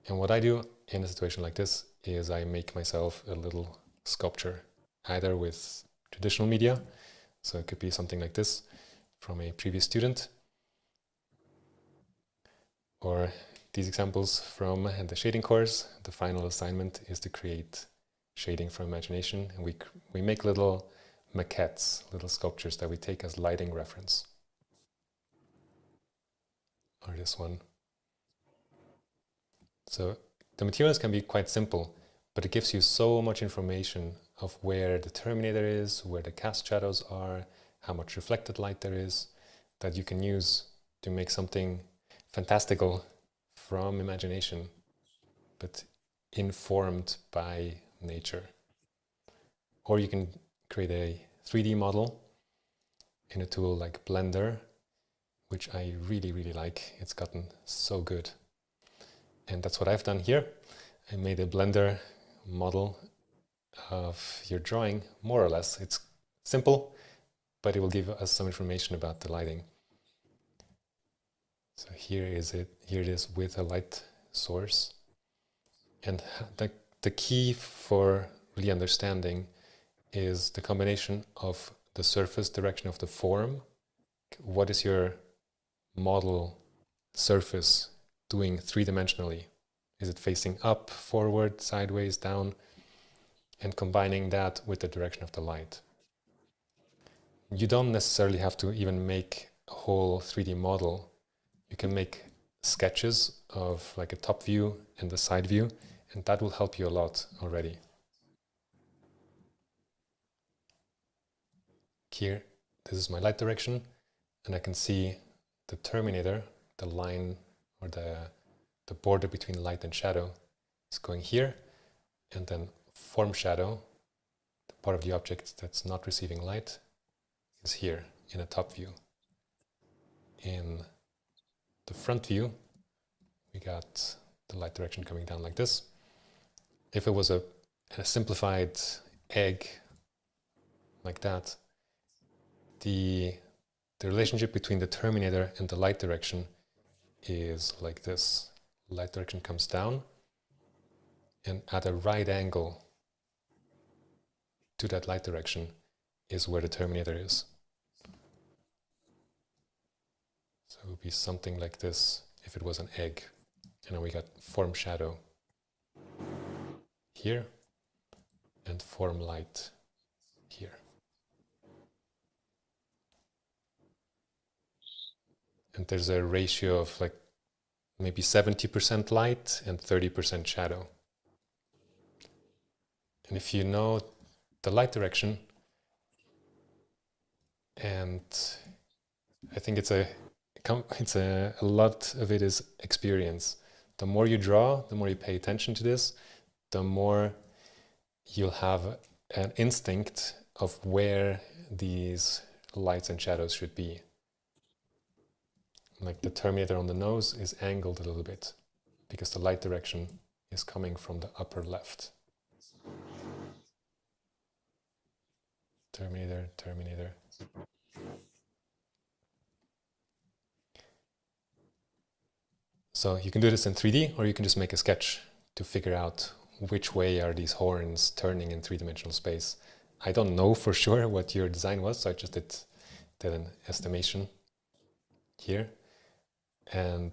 And what I do in a situation like this is I make myself a little sculpture, either with traditional media, so it could be something like this from a previous student, or these examples from the shading course. The final assignment is to create shading from imagination, and we make little maquettes, little sculptures that we take as lighting reference. Or this one. So the materials can be quite simple, but it gives you so much information of where the terminator is, where the cast shadows are, how much reflected light there is, that you can use to make something fantastical from imagination, but informed by nature. or you can create a 3D model in a tool like Blender, which I really, really like. It's gotten so good. And that's what I've done here. I made a Blender model of your drawing, more or less. It's simple, but it will give us some information about the lighting. So here it is with a light source. And the key for really understanding is the combination of the surface direction of the form. What is your model surface doing three-dimensionally? Is it facing up, forward, sideways, down? And combining that with the direction of the light. You don't necessarily have to even make a whole 3D model. You can make sketches of like a top view and the side view, and that will help you a lot already. Here, this is my light direction, and I can see the terminator, the line or the border between light and shadow is going here, and then form shadow, the part of the object that's not receiving light, is here in a top view. In the front view, we got the light direction coming down like this. If it was a simplified egg like that, the relationship between the terminator and the light direction is like this. Light direction comes down, and at a right angle to that light direction is where the terminator is. So it would be something like this if it was an egg. And then we got form shadow here and form light here. And there's a ratio of like maybe 70% light and 30% shadow. And if you know the light direction, and I think a lot of it is experience. The more you draw, the more you pay attention to this, the more you'll have an instinct of where these lights and shadows should be. Like the terminator on the nose is angled a little bit because the light direction is coming from the upper left. Terminator, terminator. So you can do this in 3D, or you can just make a sketch to figure out which way are these horns turning in three-dimensional space. I don't know for sure what your design was, so I just did an estimation here. And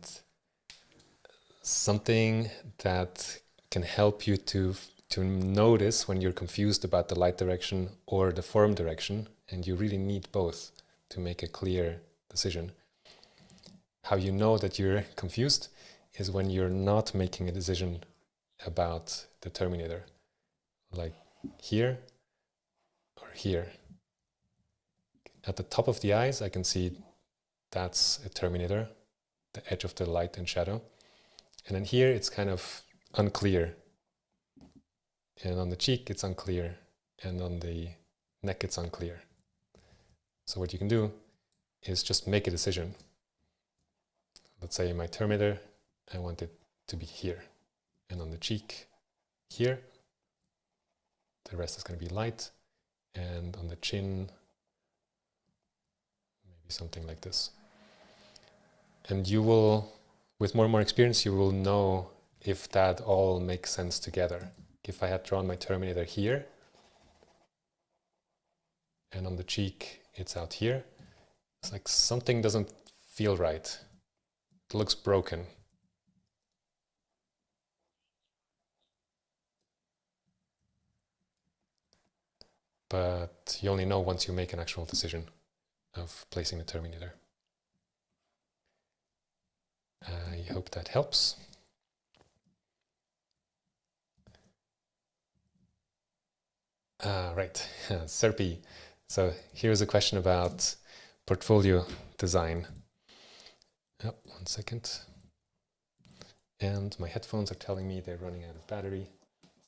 something that can help you to notice when you're confused about the light direction or the form direction, and you really need both to make a clear decision. How you know that you're confused is when you're not making a decision about the terminator, like here or here. At the top of the eyes, I can see that's a terminator, the edge of the light and shadow. And then here, it's kind of unclear. And on the cheek, it's unclear. And on the neck, it's unclear. So what you can do is just make a decision. Let's say my terminator, I want it to be here. And on the cheek, here, the rest is going to be light. And on the chin, maybe something like this. And you will, with more and more experience, you will know if that all makes sense together. If I had drawn my terminator here, and on the cheek, it's out here, it's like something doesn't feel right. It looks broken. But you only know once you make an actual decision of placing the terminator. I hope that helps. Right, Serphie. So here's a question about portfolio design. Oh, 1 second. And my headphones are telling me they're running out of battery,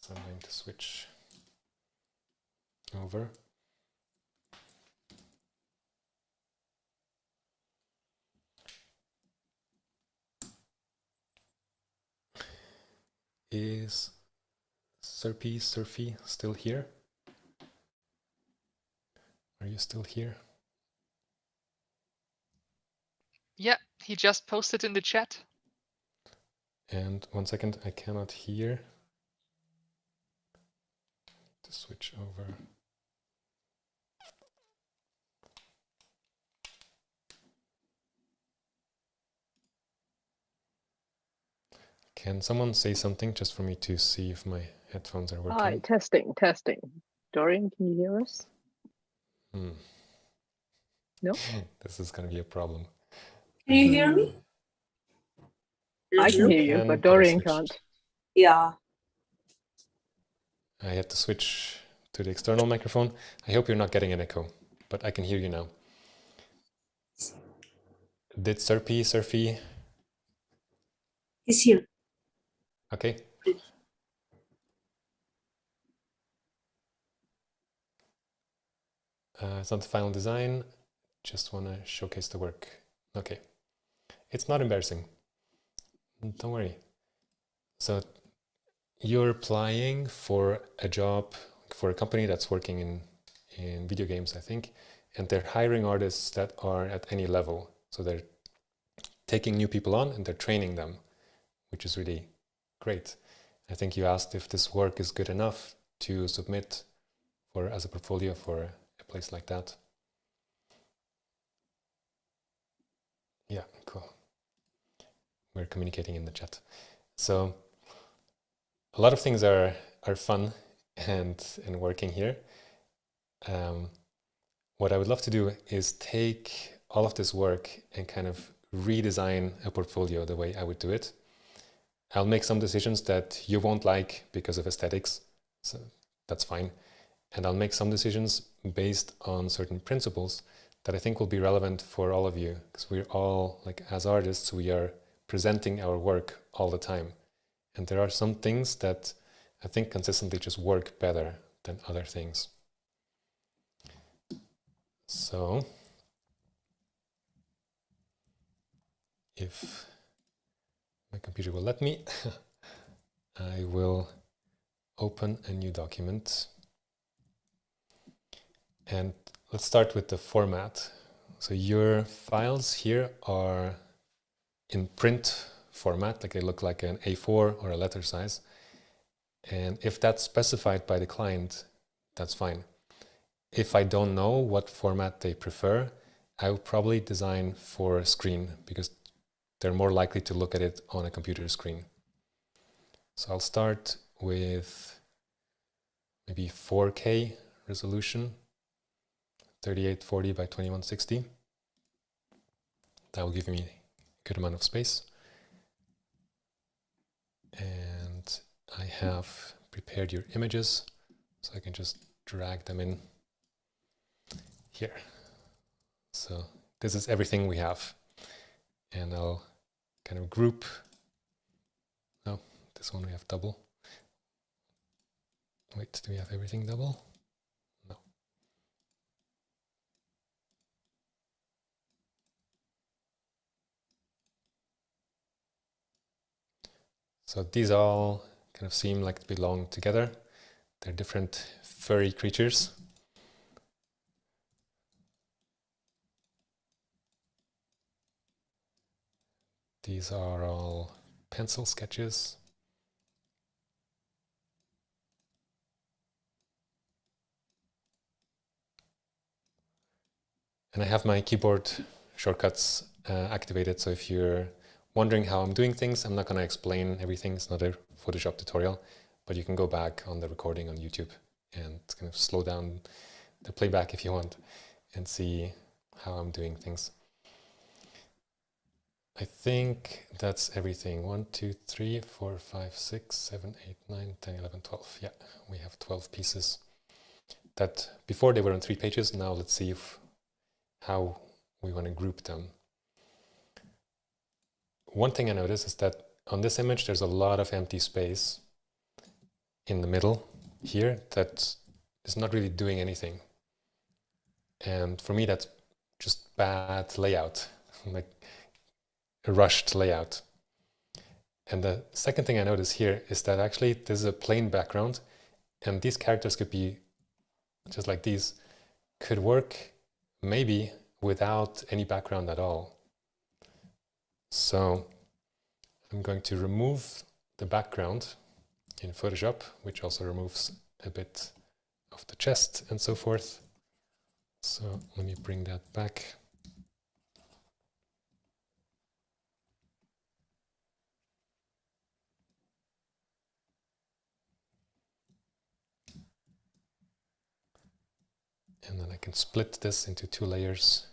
so I'm going to switch. over. Is Serphie still here? Are you still here?
Yeah, he just posted in the chat.
And 1 second, I cannot hear. To switch over. Can someone say something just for me to see if my headphones are working?
Hi, testing. Dorian, can you hear us? No?
This is going to be a problem.
Can you hear me?
I can hear you, but Dorian can't.
Yeah.
I had to switch to the external microphone. I hope you're not getting an echo, but I can hear you now. Did Serphie?
He's here.
Okay. It's not the final design. Just want to showcase the work. Okay. It's not embarrassing. Don't worry. So you're applying for a job for a company that's working in video games, I think, and they're hiring artists that are at any level. So they're taking new people on and they're training them, which is really great. I think you asked if this work is good enough to submit for as a portfolio for a place like that. Yeah, cool. We're communicating in the chat. So a lot of things are fun and working here. What I would love to do is take all of this work and kind of redesign a portfolio the way I would do it. I'll make some decisions that you won't like because of aesthetics, so that's fine. And I'll make some decisions based on certain principles that I think will be relevant for all of you, because we're all, like, as artists, we are presenting our work all the time. And there are some things that I think consistently just work better than other things. So if my computer will let me, I will open a new document. And let's start with the format. So your files here are in print format, like they look like an A4 or a letter size. And if that's specified by the client, that's fine. If I don't know what format they prefer, I would probably design for a screen because they're more likely to look at it on a computer screen. So I'll start with maybe 4K resolution, 3840 by 2160. That will give me a good amount of space. And I have prepared your images, so I can just drag them in here. So this is everything we have. And I'll kind of group. No, this one we have double. Wait, do we have everything double? No. So these all kind of seem like they belong together. They're different furry creatures. These are all pencil sketches. And I have my keyboard shortcuts activated, so if you're wondering how I'm doing things, I'm not going to explain everything. It's not a Photoshop tutorial, but you can go back on the recording on YouTube and kind of slow down the playback if you want and see how I'm doing things. I think that's everything. 1, 2, 3, 4, 5, 6, 7, 8, 9, 10, 11, 12. Yeah, we have 12 pieces. That before they were on 3 pages. Now let's see how we want to group them. One thing I noticed is that on this image there's a lot of empty space in the middle here that is not really doing anything. And for me, that's just bad layout, like a rushed layout. And the second thing I notice here is that actually this is a plain background, and these characters could be just like these, could work maybe without any background at all. So I'm going to remove the background in Photoshop, which also removes a bit of the chest and so forth. So let me bring that back. And then I can split this into 2 layers.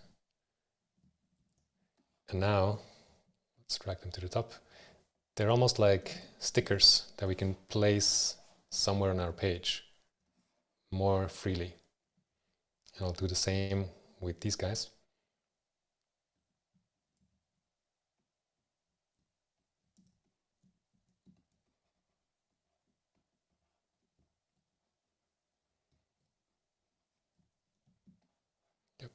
And now, let's drag them to the top. They're almost like stickers that we can place somewhere on our page more freely. And I'll do the same with these guys. Yep.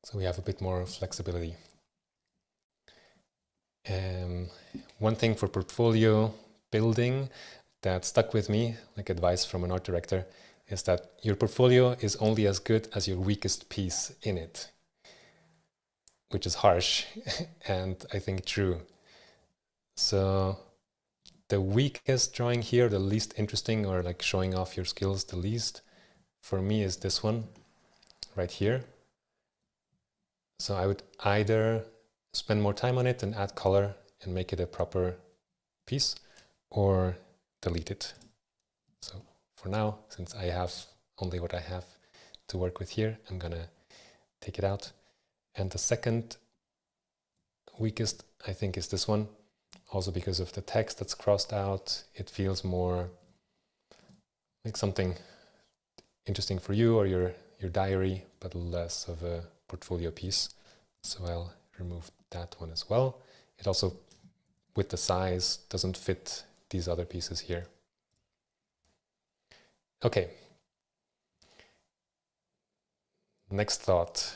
So we have a bit more flexibility. One thing for portfolio building that stuck with me, like advice from an art director, is that your portfolio is only as good as your weakest piece in it, which is harsh and I think true. So the weakest drawing here, the least interesting, or like showing off your skills the least, for me is this one right here. So I would either spend more time on it and add color and make it a proper piece, or delete it. So for now, since I have only what I have to work with here, I'm gonna take it out. And the second weakest, I think, is this one. Also because of the text that's crossed out, it feels more like something interesting for you or your diary, but less of a portfolio piece. So I'll remove that one as well. It also, with the size, doesn't fit these other pieces here. Okay. Next thought.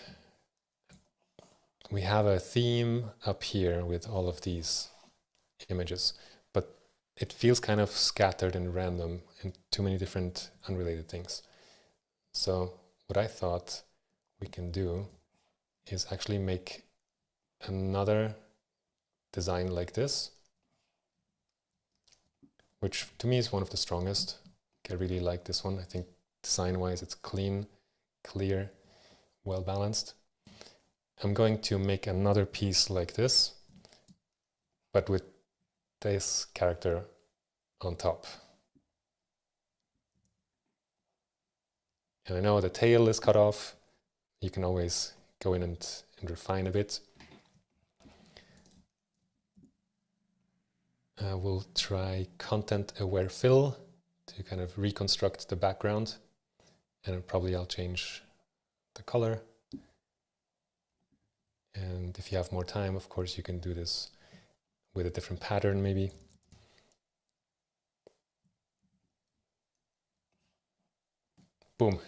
We have a theme up here with all of these images, but it feels kind of scattered and random and too many different unrelated things. So what I thought we can do is actually make another design like this, which to me is one of the strongest. I really like this one. I think design-wise it's clean, clear, well balanced. I'm going to make another piece like this, but with this character on top. And I know the tail is cut off. You can always go in and refine a bit. We'll try content-aware fill to kind of reconstruct the background. And probably I'll change the color. And if you have more time, of course, you can do this with a different pattern maybe. Boom.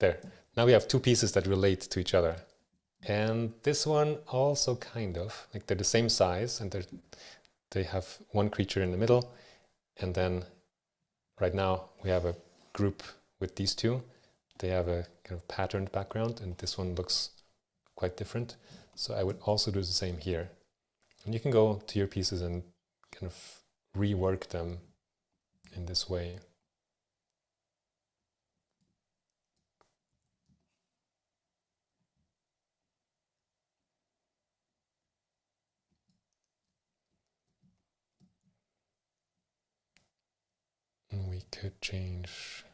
There. Now we have 2 pieces that relate to each other. And this one also kind of, like they're the same size and they have one creature in the middle. And then right now we have a group with these 2. They have a kind of patterned background and this one looks quite different. So I would also do the same here. And you can go to your pieces and kind of rework them in this way. And we could change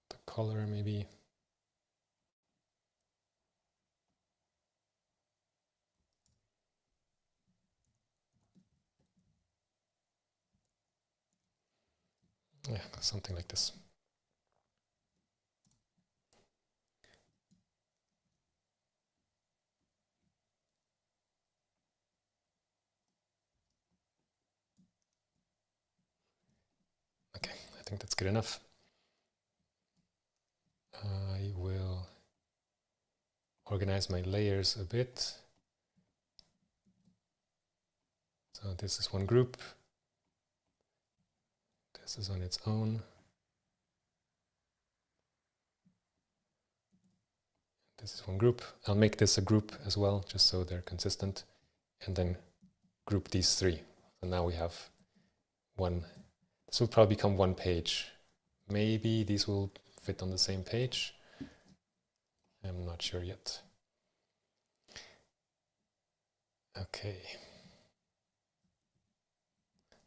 the color maybe. Yeah, something like this. Okay, I think that's good enough. I will organize my layers a bit. So this is one group. This is on its own. This is one group. I'll make this a group as well, just so they're consistent. And then group these three. So now we have one. This will probably become one page. Maybe these will fit on the same page. I'm not sure yet. Okay.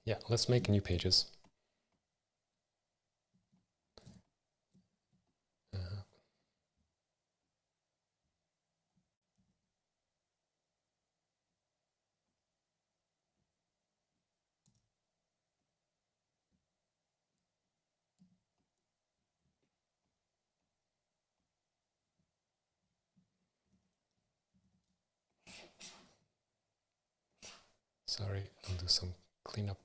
Yeah, let's make new pages. Sorry, I'll do some cleanup.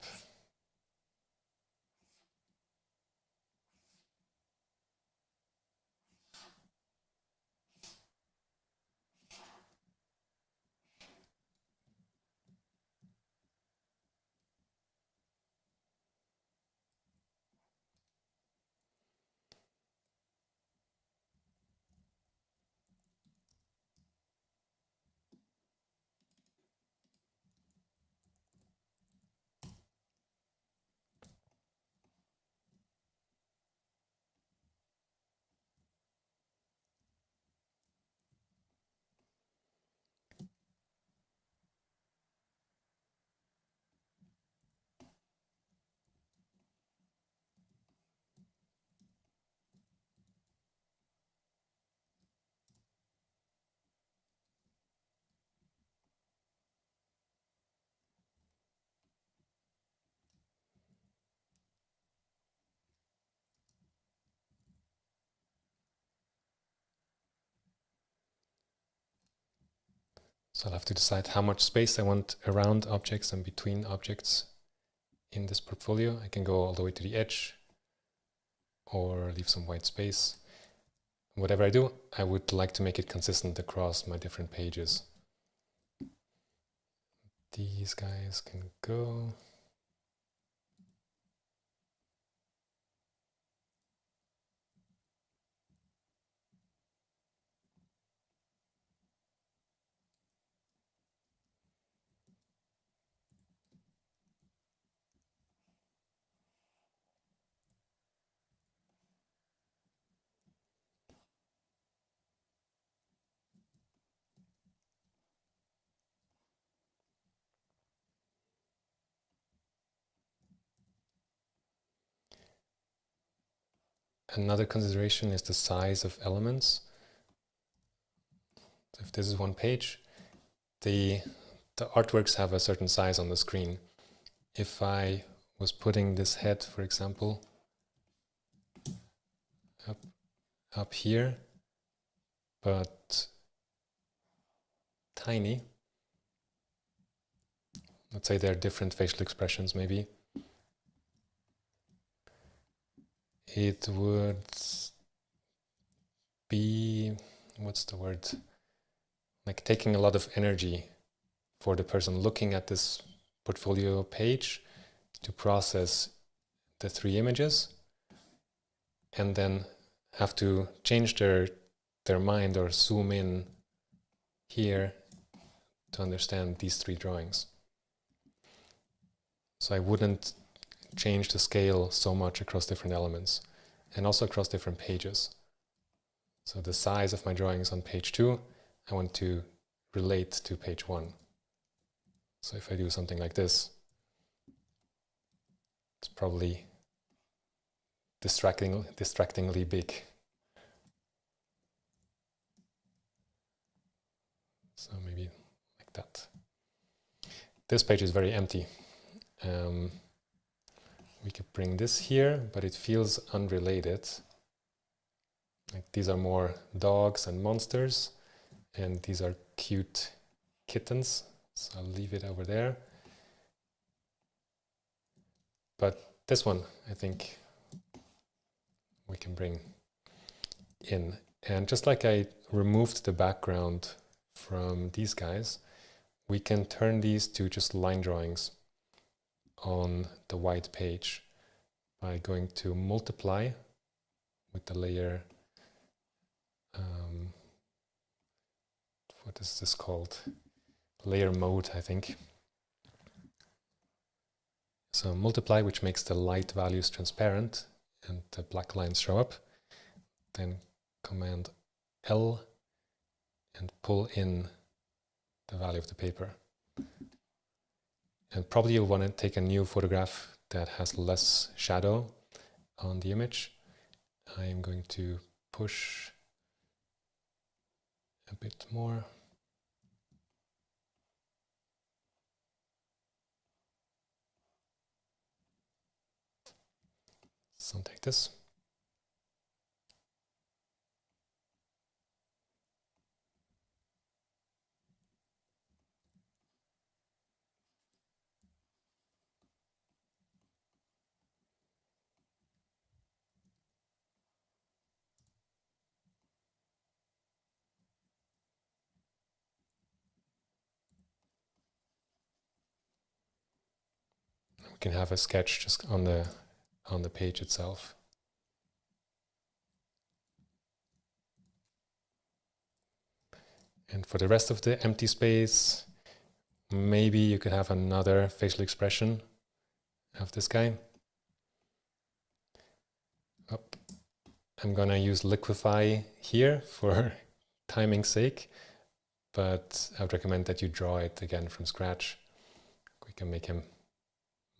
So I'll have to decide how much space I want around objects and between objects in this portfolio. I can go all the way to the edge or leave some white space. Whatever I do, I would like to make it consistent across my different pages. These guys can go. Another consideration is the size of elements. If this is one page, the artworks have a certain size on the screen. If I was putting this head, for example, up here, but tiny, let's say there are different facial expressions maybe, it would be, what's the word, like taking a lot of energy for the person looking at this portfolio page to process the three images and then have to change their mind or zoom in here to understand these three drawings. So I wouldn't change the scale so much across different elements and also across different pages. So the size of my drawings on page 2, I want to relate to page 1. So if I do something like this, it's probably distractingly big. So maybe like that. This page is very empty. we could bring this here, but it feels unrelated. Like these are more dogs and monsters, and these are cute kittens, so I'll leave it over there. But this one, I think we can bring in. And just like I removed the background from these guys, we can turn these to just line drawings on the white page by going to multiply with the layer. What is this called? Layer mode, I think. So multiply, which makes the light values transparent and the black lines show up. Then Command L and pull in the value of the paper. And probably you'll want to take a new photograph that has less shadow on the image. I am going to push a bit more. Something like this. We can have a sketch just on the page itself. And for the rest of the empty space, maybe you could have another facial expression of this guy. Oh, I'm gonna use liquefy here for timing's sake, but I would recommend that you draw it again from scratch. We can make him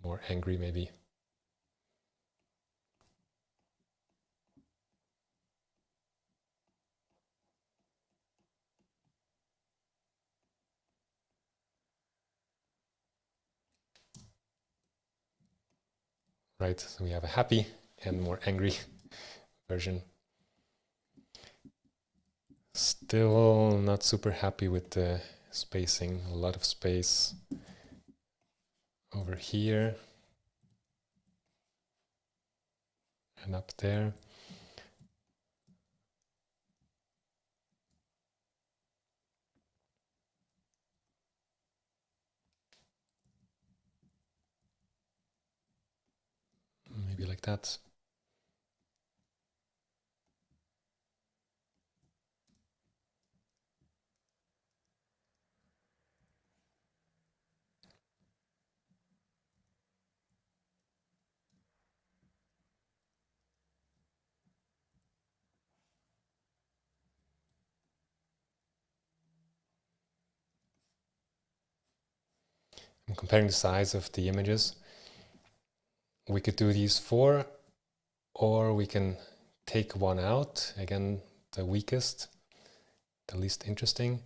more angry maybe. Right, so we have a happy and more angry version. Still not super happy with the spacing. A lot of space over here and up there. Maybe like that. I'm comparing the size of the images. We could do these 4, or we can take one out, again the weakest, the least interesting.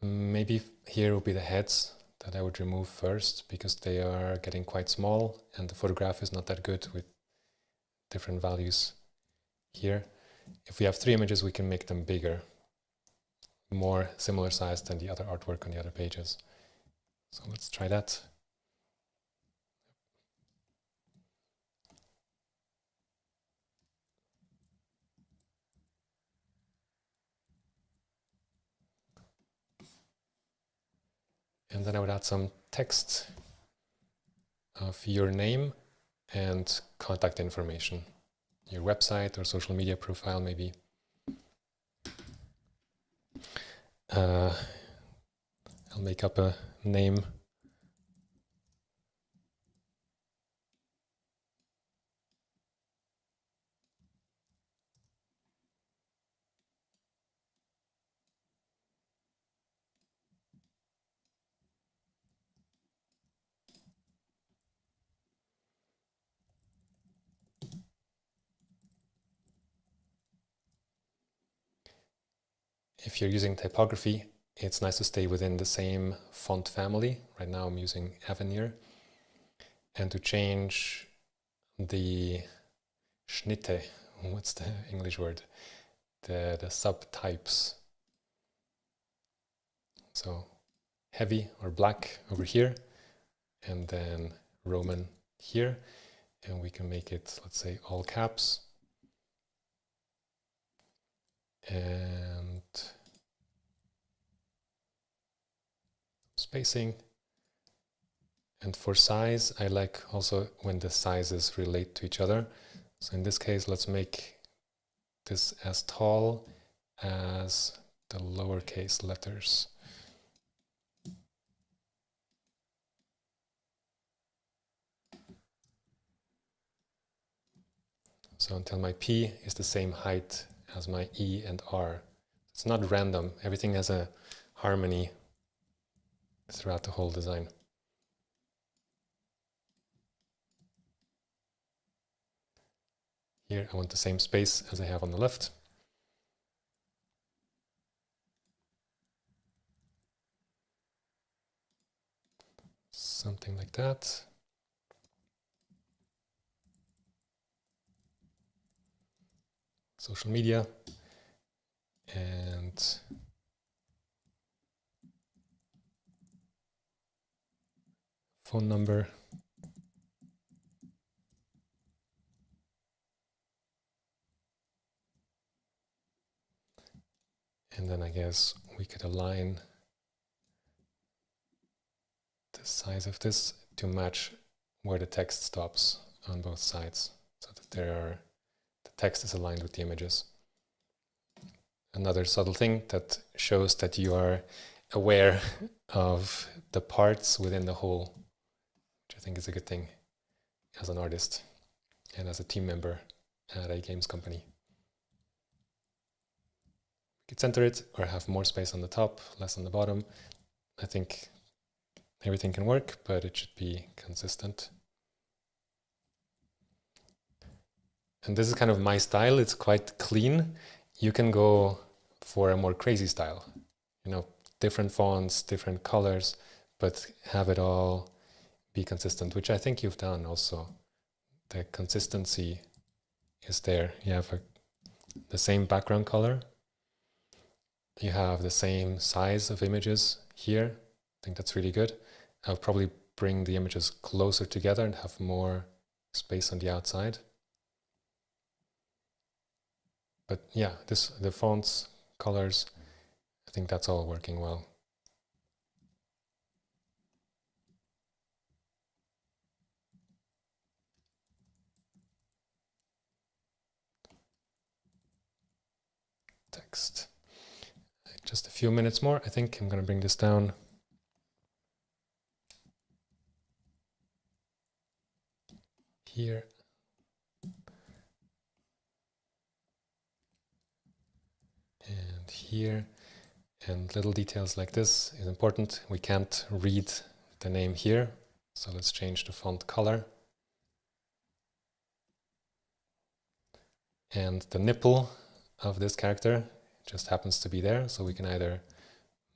Maybe here will be the heads that I would remove first, because they are getting quite small and the photograph is not that good with different values here. If we have 3 images, we can make them bigger, more similar size than the other artwork on the other pages. So let's try that. And then I would add some text of your name and contact information, your website or social media profile maybe. I'll make up a name. If you're using typography, it's nice to stay within the same font family. Right now I'm using Avenir. And to change the Schnitte, what's the English word? The subtypes. So heavy or black over here, and then Roman here, and we can make it, let's say, all caps. And spacing. And for size, I like also when the sizes relate to each other. So in this case, let's make this as tall as the lowercase letters. So until my P is the same height as my E and R. It's not random. Everything has a harmony throughout the whole design. Here I want the same space as I have on the left. Something like that. Social media and phone number. And then I guess we could align the size of this to match where the text stops on both sides, so that the text is aligned with the images. Another subtle thing that shows that you are aware of the parts within the whole, which I think is a good thing as an artist and as a team member at a games company. You could center it or have more space on the top, less on the bottom. I think everything can work, but it should be consistent. And this is kind of my style. It's quite clean. You can go for a more crazy style, you know, different fonts, different colors, but have it all be consistent, which I think you've done also. The consistency is there. You have the same background color. You have the same size of images here. I think that's really good. I'll probably bring the images closer together and have more space on the outside. But yeah, the fonts, colors, I think that's all working well. Text. Just a few minutes more. I think I'm going to bring this down. Here. And here. And little details like this is important. We can't read the name here, so let's change the font color. And the nipple of this character just happens to be there, so we can either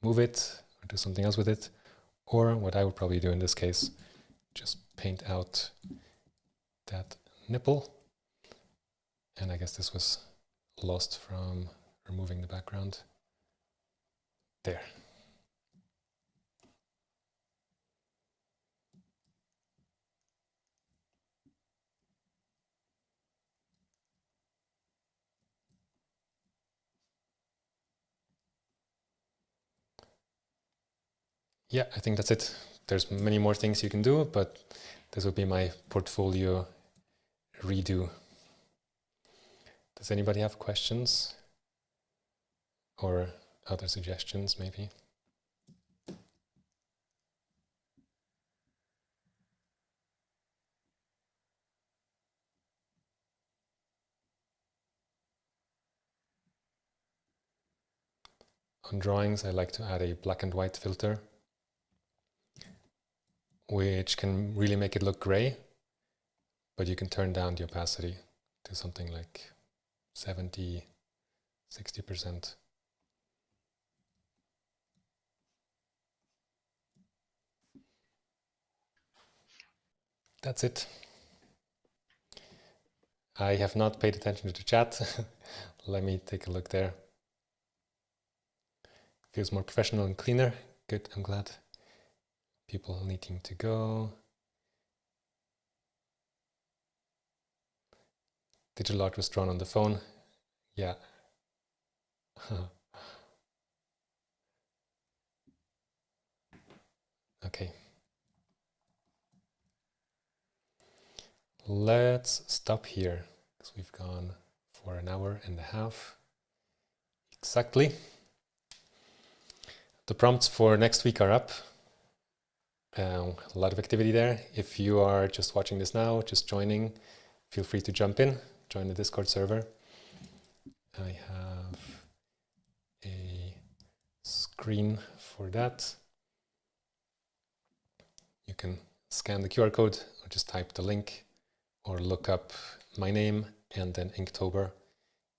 move it or do something else with it, or what I would probably do in this case, just paint out that nipple. And I guess this was lost from removing the background. There. Yeah, I think that's it. There's many more things you can do, but this would be my portfolio redo. Does anybody have questions or other suggestions maybe? On drawings, I like to add a black and white filter, which can really make it look gray, but you can turn down the opacity to something like 70, 60%. That's it. I have not paid attention to the chat. Let me take a look there. Feels more professional and cleaner. Good, I'm glad. People needing to go. Digital art was drawn on the phone. Yeah. Okay. Let's stop here because we've gone for an hour and a half. Exactly. The prompts for next week are up. A lot of activity there. If you are just watching this now, just joining, feel free to jump in, join the Discord server. I have a screen for that. You can scan the QR code or just type the link or look up my name and then Inktober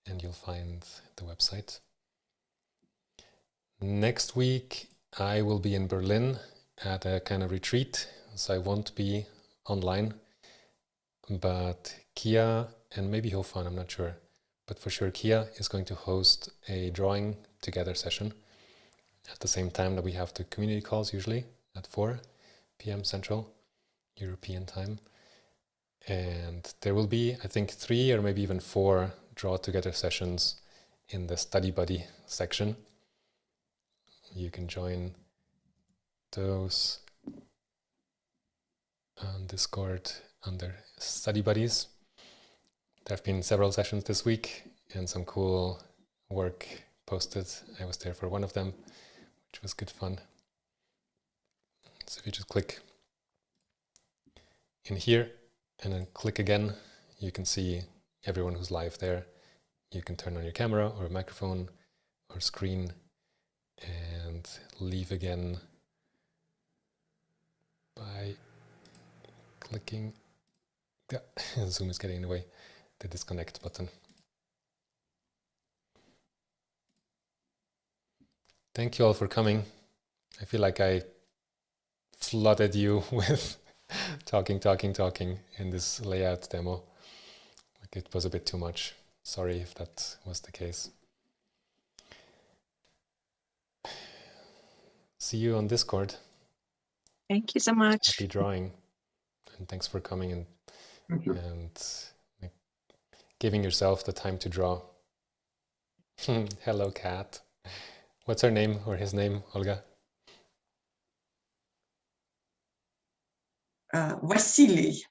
and you'll find the website. Next week I will be in Berlin at a kind of retreat, so I won't be online, but Kia and maybe Hofan, I'm not sure, but for sure Kia is going to host a drawing together session at the same time that we have the community calls, usually at 4 p.m. Central European time. And there will be, I think, 3 or maybe even 4 draw together sessions in the study buddy section. You can join those on Discord under study buddies. There have been several sessions this week and some cool work posted. I was there for one of them, which was good fun. So if you just click in here and then click again, you can see everyone who's live there. You can turn on your camera or microphone or screen and leave again by clicking. Yeah, Zoom is getting in the way. The disconnect button. Thank you all for coming. I feel like I flooded you with talking in this layout demo. Like it was a bit too much. Sorry if that was the case. See you on Discord.
Thank you so much.
Happy drawing. And thanks for coming and giving yourself the time to draw. Hello, cat. What's her name or his name, Olga?
Vasily.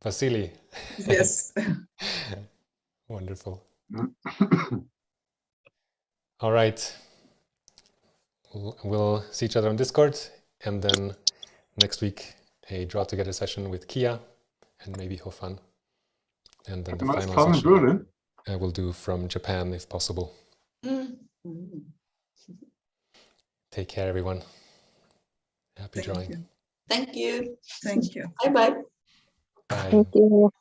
Vasily.
Yes.
Wonderful. All right. We'll see each other on Discord, and then next week a draw together session with Kia and maybe Hofan. And then the final session I will do from Japan if possible. Take care, everyone. Happy drawing.
Thank you.
Thank you.
Bye-bye.
Bye.
Thank you.